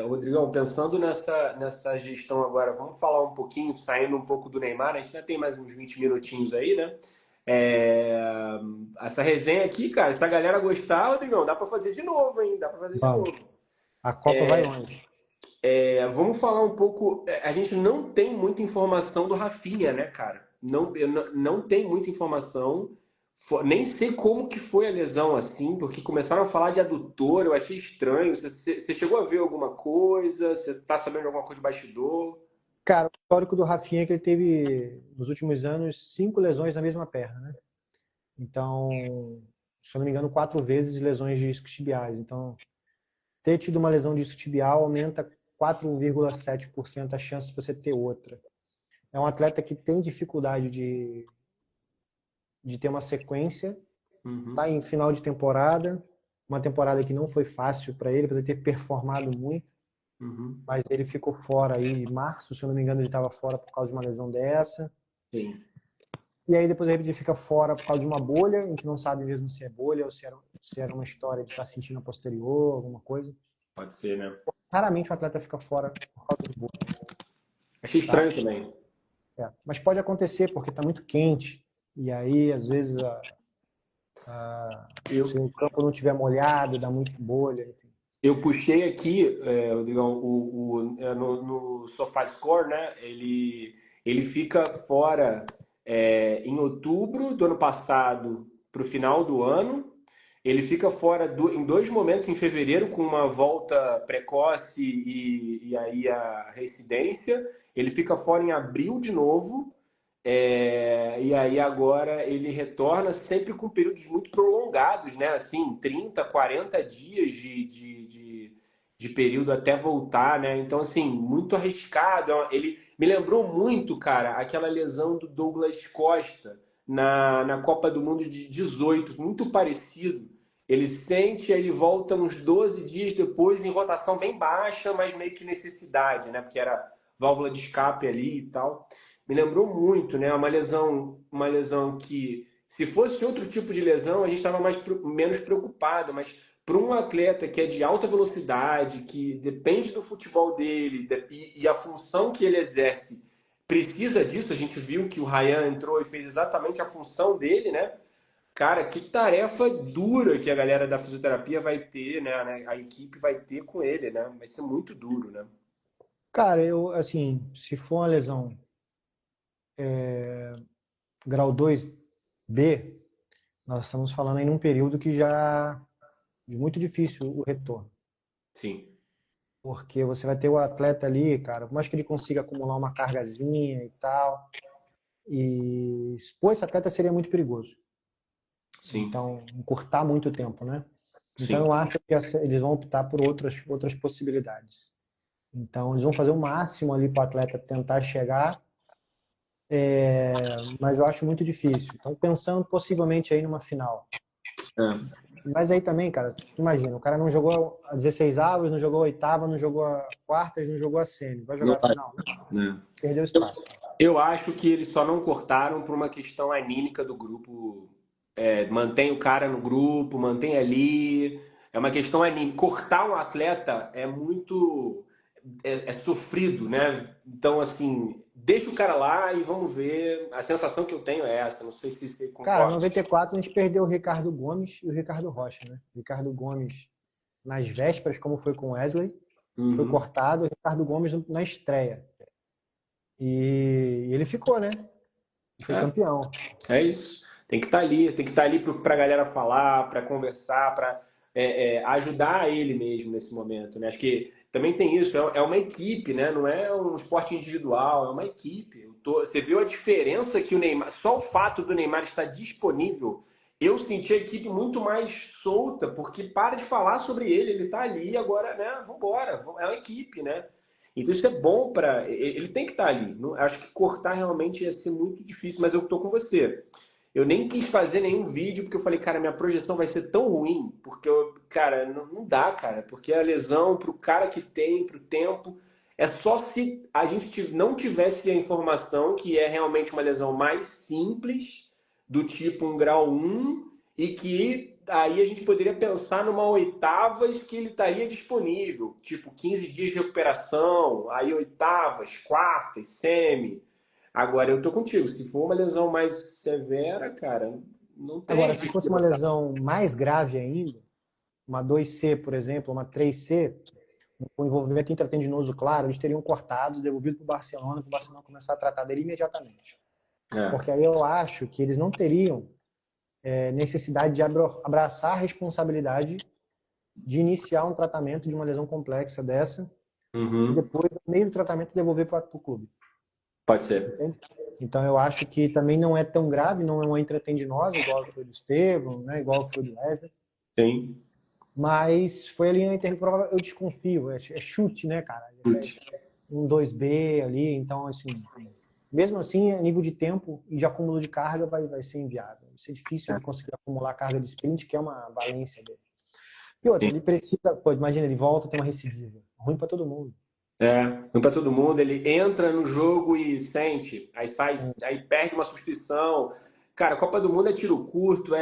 Rodrigão, pensando nessa gestão agora, vamos falar um pouquinho, saindo um pouco do Neymar, a gente ainda tem mais uns 20 minutinhos aí, né? É, essa resenha aqui, cara, se a galera gostar, Rodrigão, dá para fazer de novo, hein? Dá para fazer de Vamos. novo. A Copa vai longe. Vamos falar um pouco. A gente não tem muita informação do Rafinha, né, cara? Não, eu não tem muita informação. Nem sei como que foi a lesão assim, porque começaram a falar de adutor, eu achei estranho. Você chegou a ver alguma coisa? Você tá sabendo de alguma coisa de bastidor? Cara, o histórico do Rafinha é que ele teve, nos últimos anos, 5 lesões na mesma perna, né? Então, se eu não me engano, 4 vezes lesões de isquiotibiais. Então, ter tido uma lesão de isquiotibial aumenta 4,7% a chance de você ter outra. É um atleta que tem dificuldade de ter uma sequência, Uhum. tá em final de temporada, uma temporada que não foi fácil para ele, apesar de ter performado muito. Uhum. mas ele ficou fora aí em março, se eu não me engano, ele estava fora por causa de uma lesão dessa. Sim. E aí depois ele fica fora por causa de uma bolha, a gente não sabe mesmo se é bolha ou se era uma história de estar sentindo a posterior, alguma coisa. Pode ser, né? Raramente o atleta fica fora por causa de bolha, Achei tá? estranho também. É. Mas pode acontecer porque está muito quente, e aí às vezes se Eu, o campo não tiver molhado, dá muito bolha, enfim. eu puxei aqui, Rodrigão, no SofaScore, né? Ele fica fora em outubro do ano passado para o final do ano. Ele fica fora em dois momentos em fevereiro, com uma volta precoce e aí a residência. Ele fica fora em abril de novo. E aí agora ele retorna sempre com períodos muito prolongados, né? Assim, 30, 40 dias de período até voltar, né? Então, assim, muito arriscado. Ele me lembrou muito, cara, aquela lesão do Douglas Costa na Copa do Mundo de 18, muito parecido. Ele sente, aí ele volta uns 12 dias depois em rotação bem baixa, mas meio que necessidade, né? Porque era válvula de escape ali e tal. Me lembrou muito, né? Uma lesão que, se fosse outro tipo de lesão, a gente estava menos preocupado, mas para um atleta que é de alta velocidade, que depende do futebol dele e a função que ele exerce precisa disso. A gente viu que o Ryan entrou e fez exatamente a função dele, né? Cara, que tarefa dura que a galera da fisioterapia vai ter, né? A equipe vai ter com ele, né? Vai ser muito duro, né? Cara, eu, assim, se for uma lesão grau 2B, nós estamos falando aí num período que já é muito difícil o retorno. Sim, Porque você vai ter o atleta ali, cara, por mais que ele consiga acumular uma cargazinha e tal, e expor esse atleta seria muito perigoso. sim, Então, encurtar muito tempo, né? Então, sim. eu acho que eles vão optar por outras possibilidades. Então, eles vão fazer o máximo ali para o atleta tentar chegar, mas eu acho muito difícil. Então, pensando possivelmente aí numa final. É. Mas aí também, cara, imagina, o cara não jogou a 16 avos, não jogou a oitava, não jogou a quartas, não jogou a semi. Vai Não jogar a vai, final? né? Perdeu espaço. Eu acho que eles só não cortaram por uma questão anímica do grupo. Mantém o cara no grupo, mantém ali. É uma questão anímica. Cortar um atleta é muito. É sofrido, né? Então, assim, deixa o cara lá e vamos ver. A sensação que eu tenho é essa. Não sei se você Cara, em concorda. 94 a gente perdeu o Ricardo Gomes e o Ricardo Rocha, né? O Ricardo Gomes nas vésperas, como foi com o Wesley, foi Uhum. cortado, o Ricardo Gomes na estreia. E ele ficou, né? E foi É, campeão. é isso. Tem que estar ali para a galera falar, para conversar, para ajudar ele mesmo nesse momento, né? Acho que também tem isso, é uma equipe, né? Não é um esporte individual, é uma equipe. Você viu a diferença que o Neymar, só o fato do Neymar estar disponível, eu senti a equipe muito mais solta, porque para de falar sobre ele está ali agora, né? Vambora, é uma equipe, né? Então isso é bom para. Ele tem que estar ali. Acho que cortar realmente ia ser muito difícil, mas eu estou com você. Eu nem quis fazer nenhum vídeo, porque eu falei, cara, minha projeção vai ser tão ruim, porque, cara, não dá, cara, porque a lesão, pro cara que tem, pro tempo, é só se a gente não tivesse a informação que é realmente uma lesão mais simples, do tipo um grau 1, e que aí a gente poderia pensar numa oitavas que ele estaria disponível, tipo 15 dias de recuperação, aí oitavas, quartas, semi. Agora eu tô contigo, se for uma lesão mais severa, cara, não Agora, tem se jeito de fosse uma botar. lesão mais grave ainda, uma 2C, por exemplo, uma 3C, com envolvimento intratendinoso claro, eles teriam cortado, devolvido para o Barcelona começar a tratar dele imediatamente. É. Porque aí eu acho que eles não teriam necessidade de abraçar a responsabilidade de iniciar um tratamento de uma lesão complexa dessa e Uhum. depois, no meio do tratamento, devolver para o clube. Pode ser. Entende? Então, eu acho que também não é tão grave, não é uma intratendinosa, igual foi do Estevão, né, igual foi do Wesley, Sim. mas foi ali em termo provável, eu desconfio, é chute, né, cara? É Chute. um 2B ali, então, assim, mesmo assim, a nível de tempo e de acúmulo de carga vai ser inviável. Vai ser difícil É. ele conseguir acumular carga de sprint, que é uma valência dele. E outra, Sim. ele precisa, pô, imagina, ele volta, tem uma recidiva. ruim para todo mundo. Ruim para todo mundo. Ele entra no jogo e sente, aí sai, aí perde uma substituição. Cara, a Copa do Mundo é tiro curto,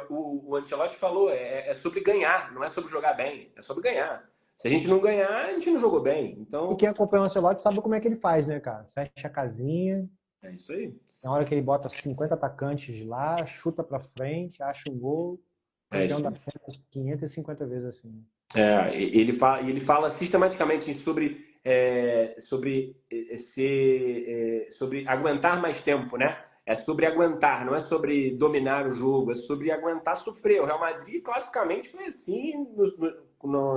o Ancelotti falou, é sobre ganhar, não é sobre jogar bem, é sobre ganhar. Se a gente não ganhar, a gente não jogou bem. E Então, quem acompanha o Ancelotti sabe como é que ele faz, né, cara? Fecha a casinha, é isso aí. na hora que ele bota 50 atacantes lá, chuta pra frente, acha o gol, É campeão isso da aí. Champions 550 vezes assim. Ele fala sistematicamente sobre aguentar mais tempo, né? É sobre aguentar, não é sobre dominar o jogo, é sobre aguentar sofrer. O Real Madrid, classicamente, foi assim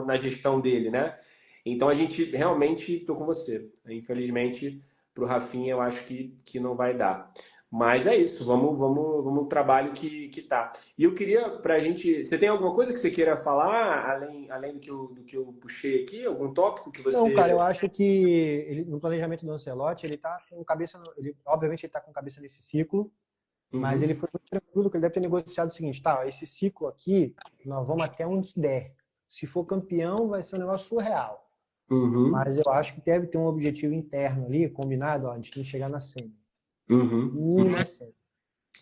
na gestão dele, né? Então a gente realmente estou com você. Infelizmente, para o Rafinha, eu acho que não vai dar. Mas é isso, vamos no trabalho que tá. E eu queria, pra gente. Você tem alguma coisa que você queira falar, além do que eu puxei aqui? Algum tópico que Não, cara, eu você. acho que ele, no planejamento do Ancelotti, ele tá com cabeça, obviamente ele tá com cabeça nesse ciclo, mas ele Uhum, foi muito tranquilo que ele deve ter negociado o seguinte, tá, esse ciclo aqui, nós vamos até onde der. Se for campeão, vai ser um negócio surreal. uhum, Mas eu acho que deve ter um objetivo interno ali, combinado, ó, a gente tem que chegar na semi. uhum. Mínimo é semi.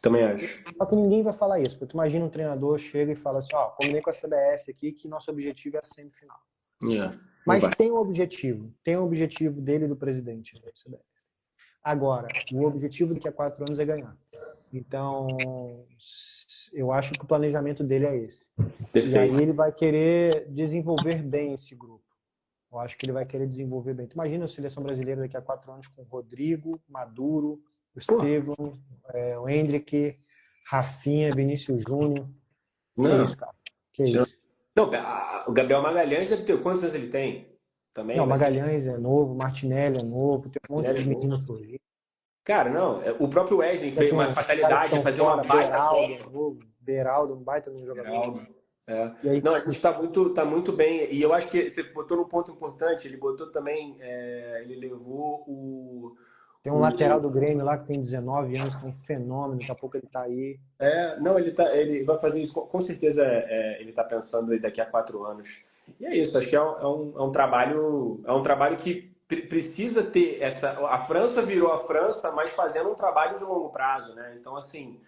Também acho. Só que ninguém vai falar isso, porque tu imagina um treinador chega e fala assim, ó, combinei com a CBF aqui que nosso objetivo é a semifinal. Não Mas vai. tem um objetivo dele e do presidente da CBF. Agora, o objetivo daqui a 4 anos é ganhar. Então, eu acho que o planejamento dele é esse. E aí Perfeito. ele vai querer desenvolver bem esse grupo. Eu acho que ele vai querer desenvolver bem. Tu imagina a seleção brasileira daqui a 4 anos com o Rodrigo, Maduro, o Pô, Estevão, o Endrick, Rafinha, Vinícius Júnior. Que não. isso, cara? Que isso? Não, o Gabriel Magalhães deve ter. Quantos anos ele tem? Também Não, vai ser. Magalhães é novo, Martinelli é novo, tem um monte Ele de é novo. menino surgindo. Cara, não. O próprio Wesley Já fez tem uma uns caras que fatalidade, ia estão fazer uma fora, baita Beraldo é Copa. novo, Beraldo, um baita de um jogador. Geraldo. É. E aí, Não, a gente tá muito bem. E eu acho que você botou num ponto importante. Ele botou também. Ele levou tem um lateral o. do Grêmio lá que tem 19 anos, que é um fenômeno, daqui a pouco ele tá aí. Não, ele vai fazer isso. Com certeza ele está pensando aí daqui a 4 anos. E é isso. Acho que é um trabalho. É um trabalho que precisa ter essa. A França virou a França, mas fazendo um trabalho de longo prazo, né? Então, assim.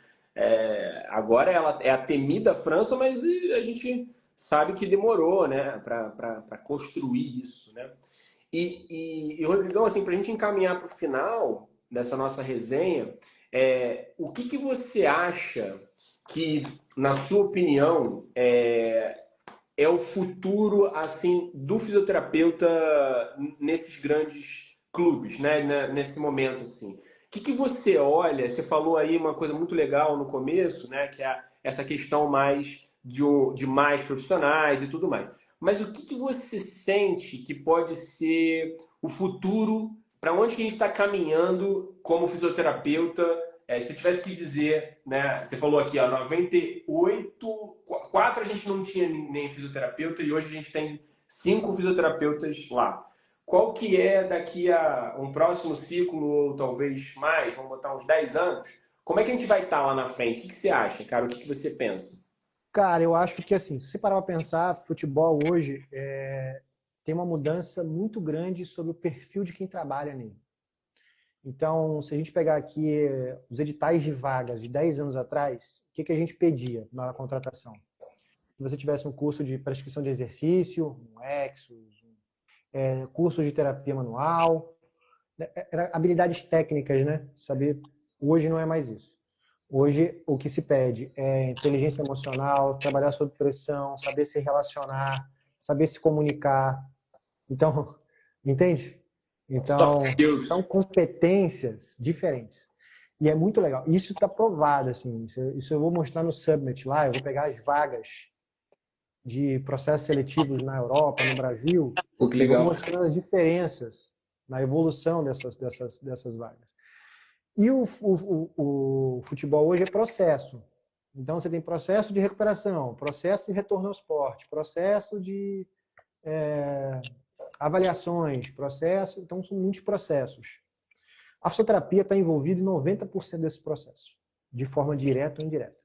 Agora ela é a temida França, mas a gente sabe que demorou, né, para construir isso, né? E Rodrigão, assim, para a gente encaminhar para o final dessa nossa resenha, o que você acha que, na sua opinião, é o futuro assim do fisioterapeuta nesses grandes clubes, né? Nesse momento assim. O que você olha? Você falou aí uma coisa muito legal no começo, né? Que é essa questão mais de mais profissionais e tudo mais. Mas o que você sente que pode ser o futuro? Para onde que a gente está caminhando como fisioterapeuta se eu tivesse que dizer, né? Você falou aqui, ó, 98, 4 a gente não tinha nem fisioterapeuta e hoje a gente tem 5 fisioterapeutas lá. Qual que é daqui a um próximo ciclo, ou talvez mais, vamos botar uns 10 anos, como é que a gente vai estar lá na frente? O que você acha, cara? O que você pensa? Cara, eu acho que assim, se você parar para pensar, futebol hoje tem uma mudança muito grande sobre o perfil de quem trabalha nele. Então, se a gente pegar aqui os editais de vagas de 10 anos atrás, o que a gente pedia na contratação? Que você tivesse um curso de prescrição de exercício, um Exos, curso de terapia manual, era habilidades técnicas, né? Saber, hoje não é mais isso. Hoje o que se pede é inteligência emocional, trabalhar sob pressão, saber se relacionar, saber se comunicar. Então, entende? Soft Então, skills. são competências diferentes. E é muito legal. Isso está provado, assim. Isso eu vou mostrar no Summit lá. Eu vou pegar as vagas de processos seletivos na Europa, no Brasil, Pô, que e vou legal. mostrando as diferenças na evolução dessas vagas. E o futebol hoje é processo. Então, você tem processo de recuperação, processo de retorno ao esporte, processo de avaliações, processo. Então, são muitos processos. A fisioterapia está envolvida em 90% desses processos, de forma direta ou indireta.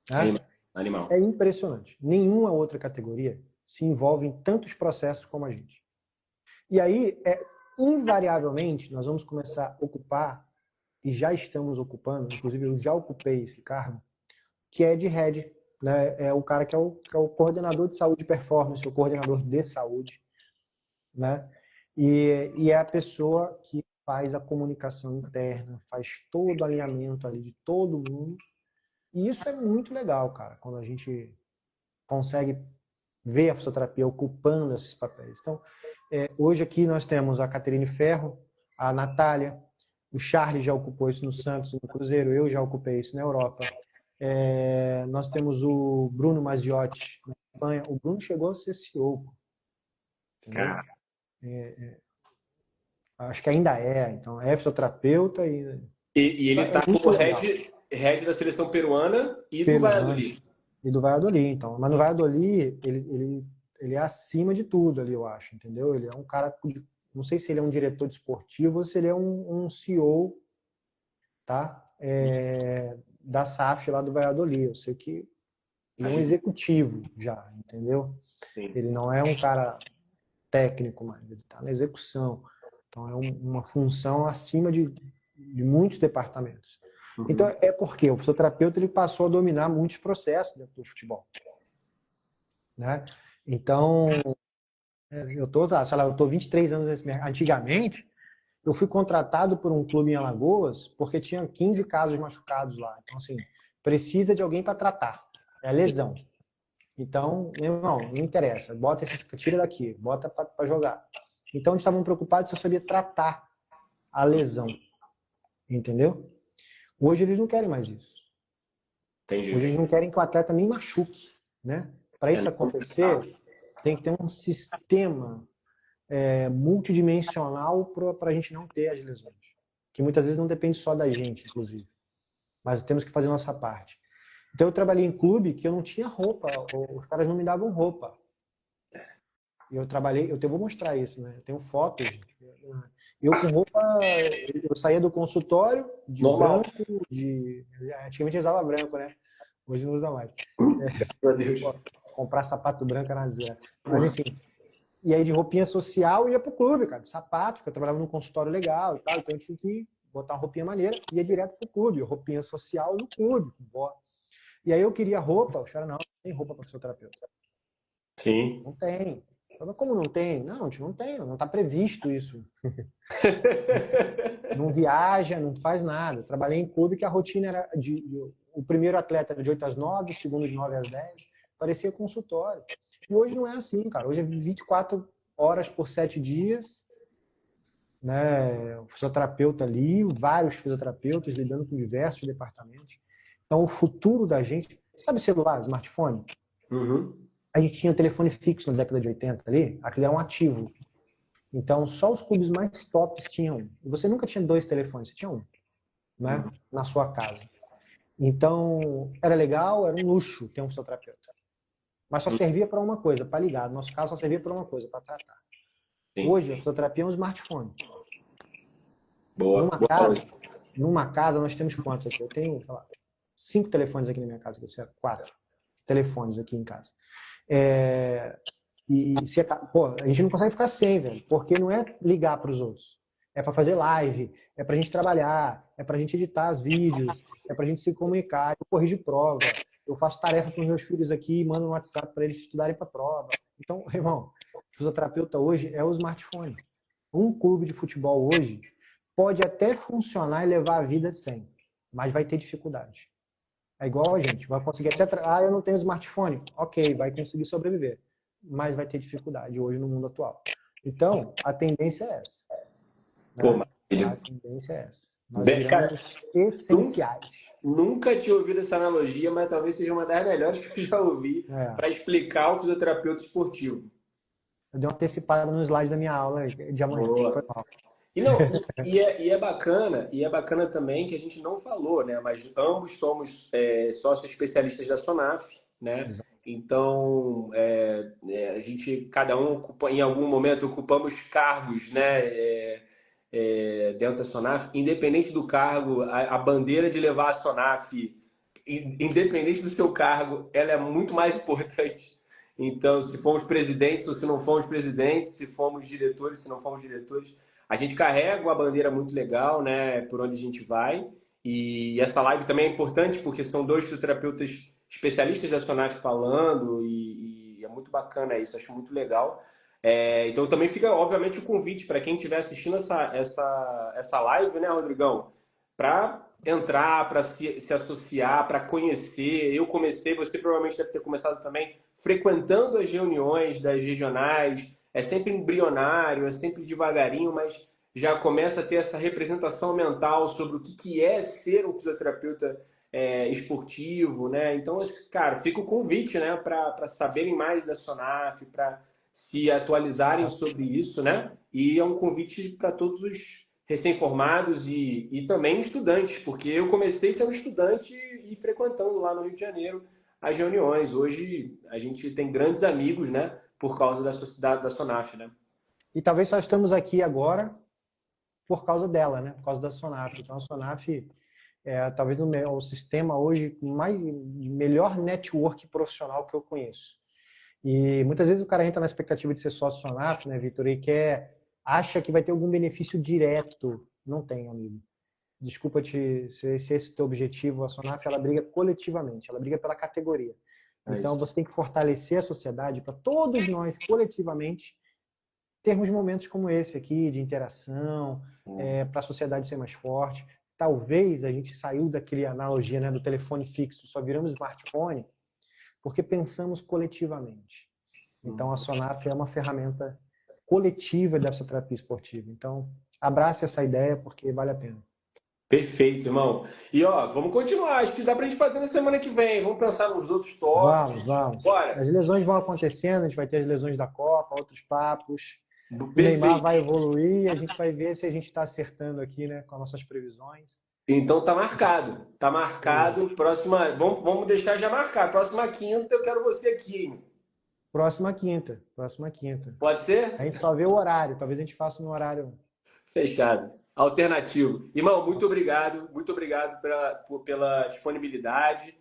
Né? Animal. É impressionante. Nenhuma outra categoria se envolve em tantos processos como a gente. E aí, invariavelmente, nós vamos começar a ocupar, e já estamos ocupando, inclusive eu já ocupei esse cargo, que é de head, né? É o cara que é o coordenador de saúde e performance, o coordenador de saúde, né? E é a pessoa que faz a comunicação interna, faz todo o alinhamento ali de todo mundo. E isso é muito legal, cara, quando a gente consegue ver a fisioterapia ocupando esses papéis. Então, hoje aqui nós temos a Caterine Ferro, a Natália, o Charles já ocupou isso no Santos, no Cruzeiro, eu já ocupei isso na Europa. Nós temos o Bruno Mazziotti na Espanha. O Bruno chegou a ser CEO, entendeu? Acho que ainda é. Então, é fisioterapeuta E ele é tá muito como legal. head da seleção peruana e do Peruano Valladolid. e do Valladolid, então. Mas no Valladolid, ele é acima de tudo ali, eu acho, entendeu? Ele é um cara, não sei se ele é um diretor de esportivo ou se ele é um CEO, tá? Da SAF lá do Valladolid. Eu sei que ele é um executivo já, entendeu? Sim. Ele não é um cara técnico mais, ele está na execução. Então é uma função acima de muitos departamentos. Então é porque o fisioterapeuta ele passou a dominar muitos processos dentro do futebol, né? Então eu tô 23 anos nesse mercado. Antigamente eu fui contratado por um clube em Alagoas porque tinha 15 casos machucados lá. Então assim, precisa de alguém para tratar. É lesão. Então, meu irmão, não interessa. Tira daqui, bota para jogar. Então, eles estavam preocupados se eu sabia tratar a lesão. Entendeu? Hoje eles não querem mais isso. Entendi. Hoje eles não querem que o atleta nem machuque, né? Para isso acontecer, tem que ter um sistema multidimensional para a gente não ter as lesões. Que muitas vezes não depende só da gente, inclusive. Mas temos que fazer a nossa parte. Então eu trabalhei em clube que eu não tinha roupa, os caras não me davam roupa. E eu vou mostrar isso, né? Eu tenho fotos. Eu com roupa, eu saía do consultório de Normal. branco, antigamente eu usava branco, né? Hoje não usa mais. Graças a Deus. Comprar sapato branco era zero. Mas enfim. E aí de roupinha social ia pro clube, cara, de sapato, porque eu trabalhava num consultório legal e tal, então eu tinha que botar uma roupinha maneira, ia direto pro clube, roupinha social no clube. E aí eu queria roupa, os caras, não tem roupa para fisioterapeuta. Sim. Não tem. Mas como não tem? Não, a gente não tem, não está previsto isso. Não viaja, não faz nada. Eu trabalhei em clube que a rotina era o primeiro atleta era de 8 às 9, o segundo de 9 às 10, parecia consultório. E hoje não é assim, cara. Hoje é 24 horas por 7 dias, né? O fisioterapeuta ali, vários fisioterapeutas lidando com diversos departamentos. Então, o futuro da gente... Sabe celular, smartphone? A gente tinha o telefone fixo na década de 80 ali, aquele era um ativo. Então, só os clubes mais tops tinham. Você nunca tinha 2 telefones, você tinha um, né? Na sua casa. Então, era legal, era um luxo ter um fisioterapeuta. Mas só servia para uma coisa, para ligar. No nosso caso, só servia para uma coisa, para tratar. Sim. Hoje, a fisioterapia é um smartphone. Boa. Numa casa, nós temos quantos aqui? Eu tenho, sei lá, 5 telefones aqui na minha casa, 4 telefones aqui em casa. A gente não consegue ficar sem, velho, porque não é ligar para os outros. É para fazer live, é para a gente trabalhar, é para a gente editar os vídeos, é para a gente se comunicar, eu corrijo prova, eu faço tarefa para os meus filhos aqui e mando no WhatsApp para eles estudarem para a prova. Então, irmão, o fisioterapeuta hoje é o smartphone. Um clube de futebol hoje pode até funcionar e levar a vida sem, mas vai ter dificuldade. É igual a gente, vai conseguir até... eu não tenho smartphone. Ok, vai conseguir sobreviver, mas vai ter dificuldade hoje no mundo atual. Então, a tendência é essa. Pô, né? maravilha. A tendência é essa. Nós viramos essenciais. Nunca tinha ouvido essa analogia, mas talvez seja uma das melhores que eu já ouvi para explicar o fisioterapeuta esportivo. Eu dei uma antecipada no slide da minha aula de amanhã. Foi mal. É bacana também que a gente não falou, né? Mas ambos somos sócios especialistas da SONAF, né? Exato. Então, a gente, cada um ocupa, em algum momento, ocupamos cargos, né? Dentro da SONAF, independente do cargo, a bandeira de levar a SONAF independente do seu cargo, ela é muito mais importante. Então, se fomos presidentes ou se não fomos presidentes, se fomos diretores, se não fomos diretores, a gente carrega uma bandeira muito legal, né, por onde a gente vai. E essa live também é importante porque são dois fisioterapeutas especialistas da Sonaf falando e é muito bacana isso, acho muito legal. Então também fica, obviamente, o convite para quem estiver assistindo essa live, né, Rodrigão? Para entrar, para se associar, para conhecer. Eu comecei, você provavelmente deve ter começado também frequentando as reuniões das regionais. É sempre embrionário, é sempre devagarinho, mas já começa a ter essa representação mental sobre o que é ser um fisioterapeuta esportivo, né? Então, cara, fica o convite, né, para saberem mais da Sonaf, para se atualizarem sobre isso, né? E é um convite para todos os recém-formados e também estudantes, porque eu comecei sendo estudante e frequentando lá no Rio de Janeiro as reuniões. Hoje a gente tem grandes amigos, né? Por causa da sociedade da Sonaf, né? E talvez só estamos aqui agora por causa dela, né? Por causa da Sonaf. Então a Sonaf é talvez o sistema hoje mais melhor network profissional que eu conheço. E muitas vezes o cara entra na expectativa de ser sócio Sonaf, né, Vitor, e acha que vai ter algum benefício direto. Não tem, amigo. Desculpa se esse é o teu objetivo. A Sonaf, ela briga coletivamente, ela briga pela categoria. Então, você tem que fortalecer a sociedade para todos nós, coletivamente, termos momentos como esse aqui, de interação, para a sociedade ser mais forte. Talvez a gente saiu daquela analogia, né, do telefone fixo, só viramos smartphone, porque pensamos coletivamente. Então, a Sonaf é uma ferramenta coletiva dessa terapia esportiva. Então, abrace essa ideia, porque vale a pena. Perfeito, irmão. E, ó, vamos continuar. Acho que dá pra gente fazer na semana que vem. Vamos pensar nos outros tópicos. Vamos. Bora. As lesões vão acontecendo, a gente vai ter as lesões da Copa, outros papos. Perfeito. O Neymar vai evoluir, a gente vai ver se a gente está acertando aqui, né, com as nossas previsões. Então tá marcado. Tá marcado. Próxima. Vamos deixar já marcado. Próxima quinta eu quero você aqui, hein? Próxima quinta. Pode ser? A gente só vê o horário. Talvez a gente faça no horário. Fechado. Alternativo. Irmão, muito obrigado. Muito obrigado pela disponibilidade.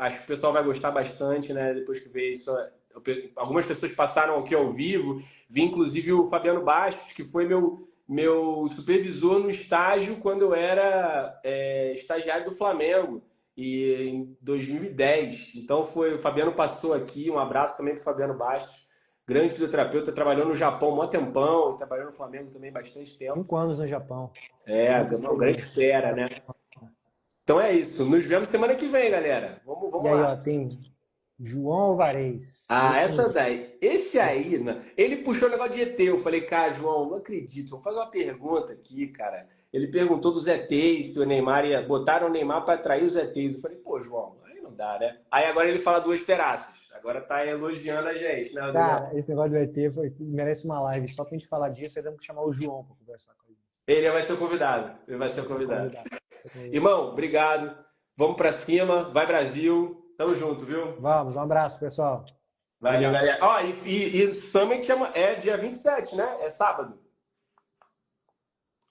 Acho que o pessoal vai gostar bastante, né? Depois que ver isso. Algumas pessoas passaram aqui ao vivo. Vi inclusive o Fabiano Bastos, que foi meu supervisor no estágio quando eu era estagiário do Flamengo, e em 2010. Então o Fabiano passou aqui. Um abraço também para o Fabiano Bastos, grande fisioterapeuta, trabalhou no Japão há um tempão, trabalhou no Flamengo também bastante tempo. 5 anos no Japão. Uma grande fera, né? Então é isso. Nos vemos semana que vem, galera. Vamos e aí, lá. Ó, tem João Alvarez. Esse aí, né? Ele puxou o negócio de ET. Eu falei, cara, João, não acredito. Vou fazer uma pergunta aqui, cara. Ele perguntou dos ETs, se o Neymar botaram o Neymar para atrair os ETs. Eu falei, pô, João, aí não dá, né? Aí agora ele fala duas feraças. Agora tá elogiando a gente, né? Cara, esse negócio do ET merece uma live. Só pra gente falar disso, aí temos que chamar o João para conversar com ele. Ele vai ser o convidado. Irmão, obrigado. Vamos para cima. Vai, Brasil. Tamo junto, viu? Vamos, um abraço, pessoal. Valeu, galera. Ó, e o Summit é dia 27, né? É sábado.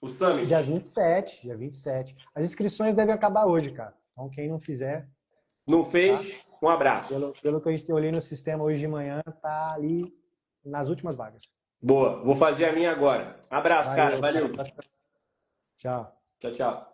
O Summit. Dia 27. As inscrições devem acabar hoje, cara. Então, quem não fizer... Não fez? Tá? Um abraço. Pelo que eu olhei no sistema hoje de manhã, tá ali nas últimas vagas. Boa. Vou fazer a minha agora. Abraço, cara. Valeu. Tchau. Tchau.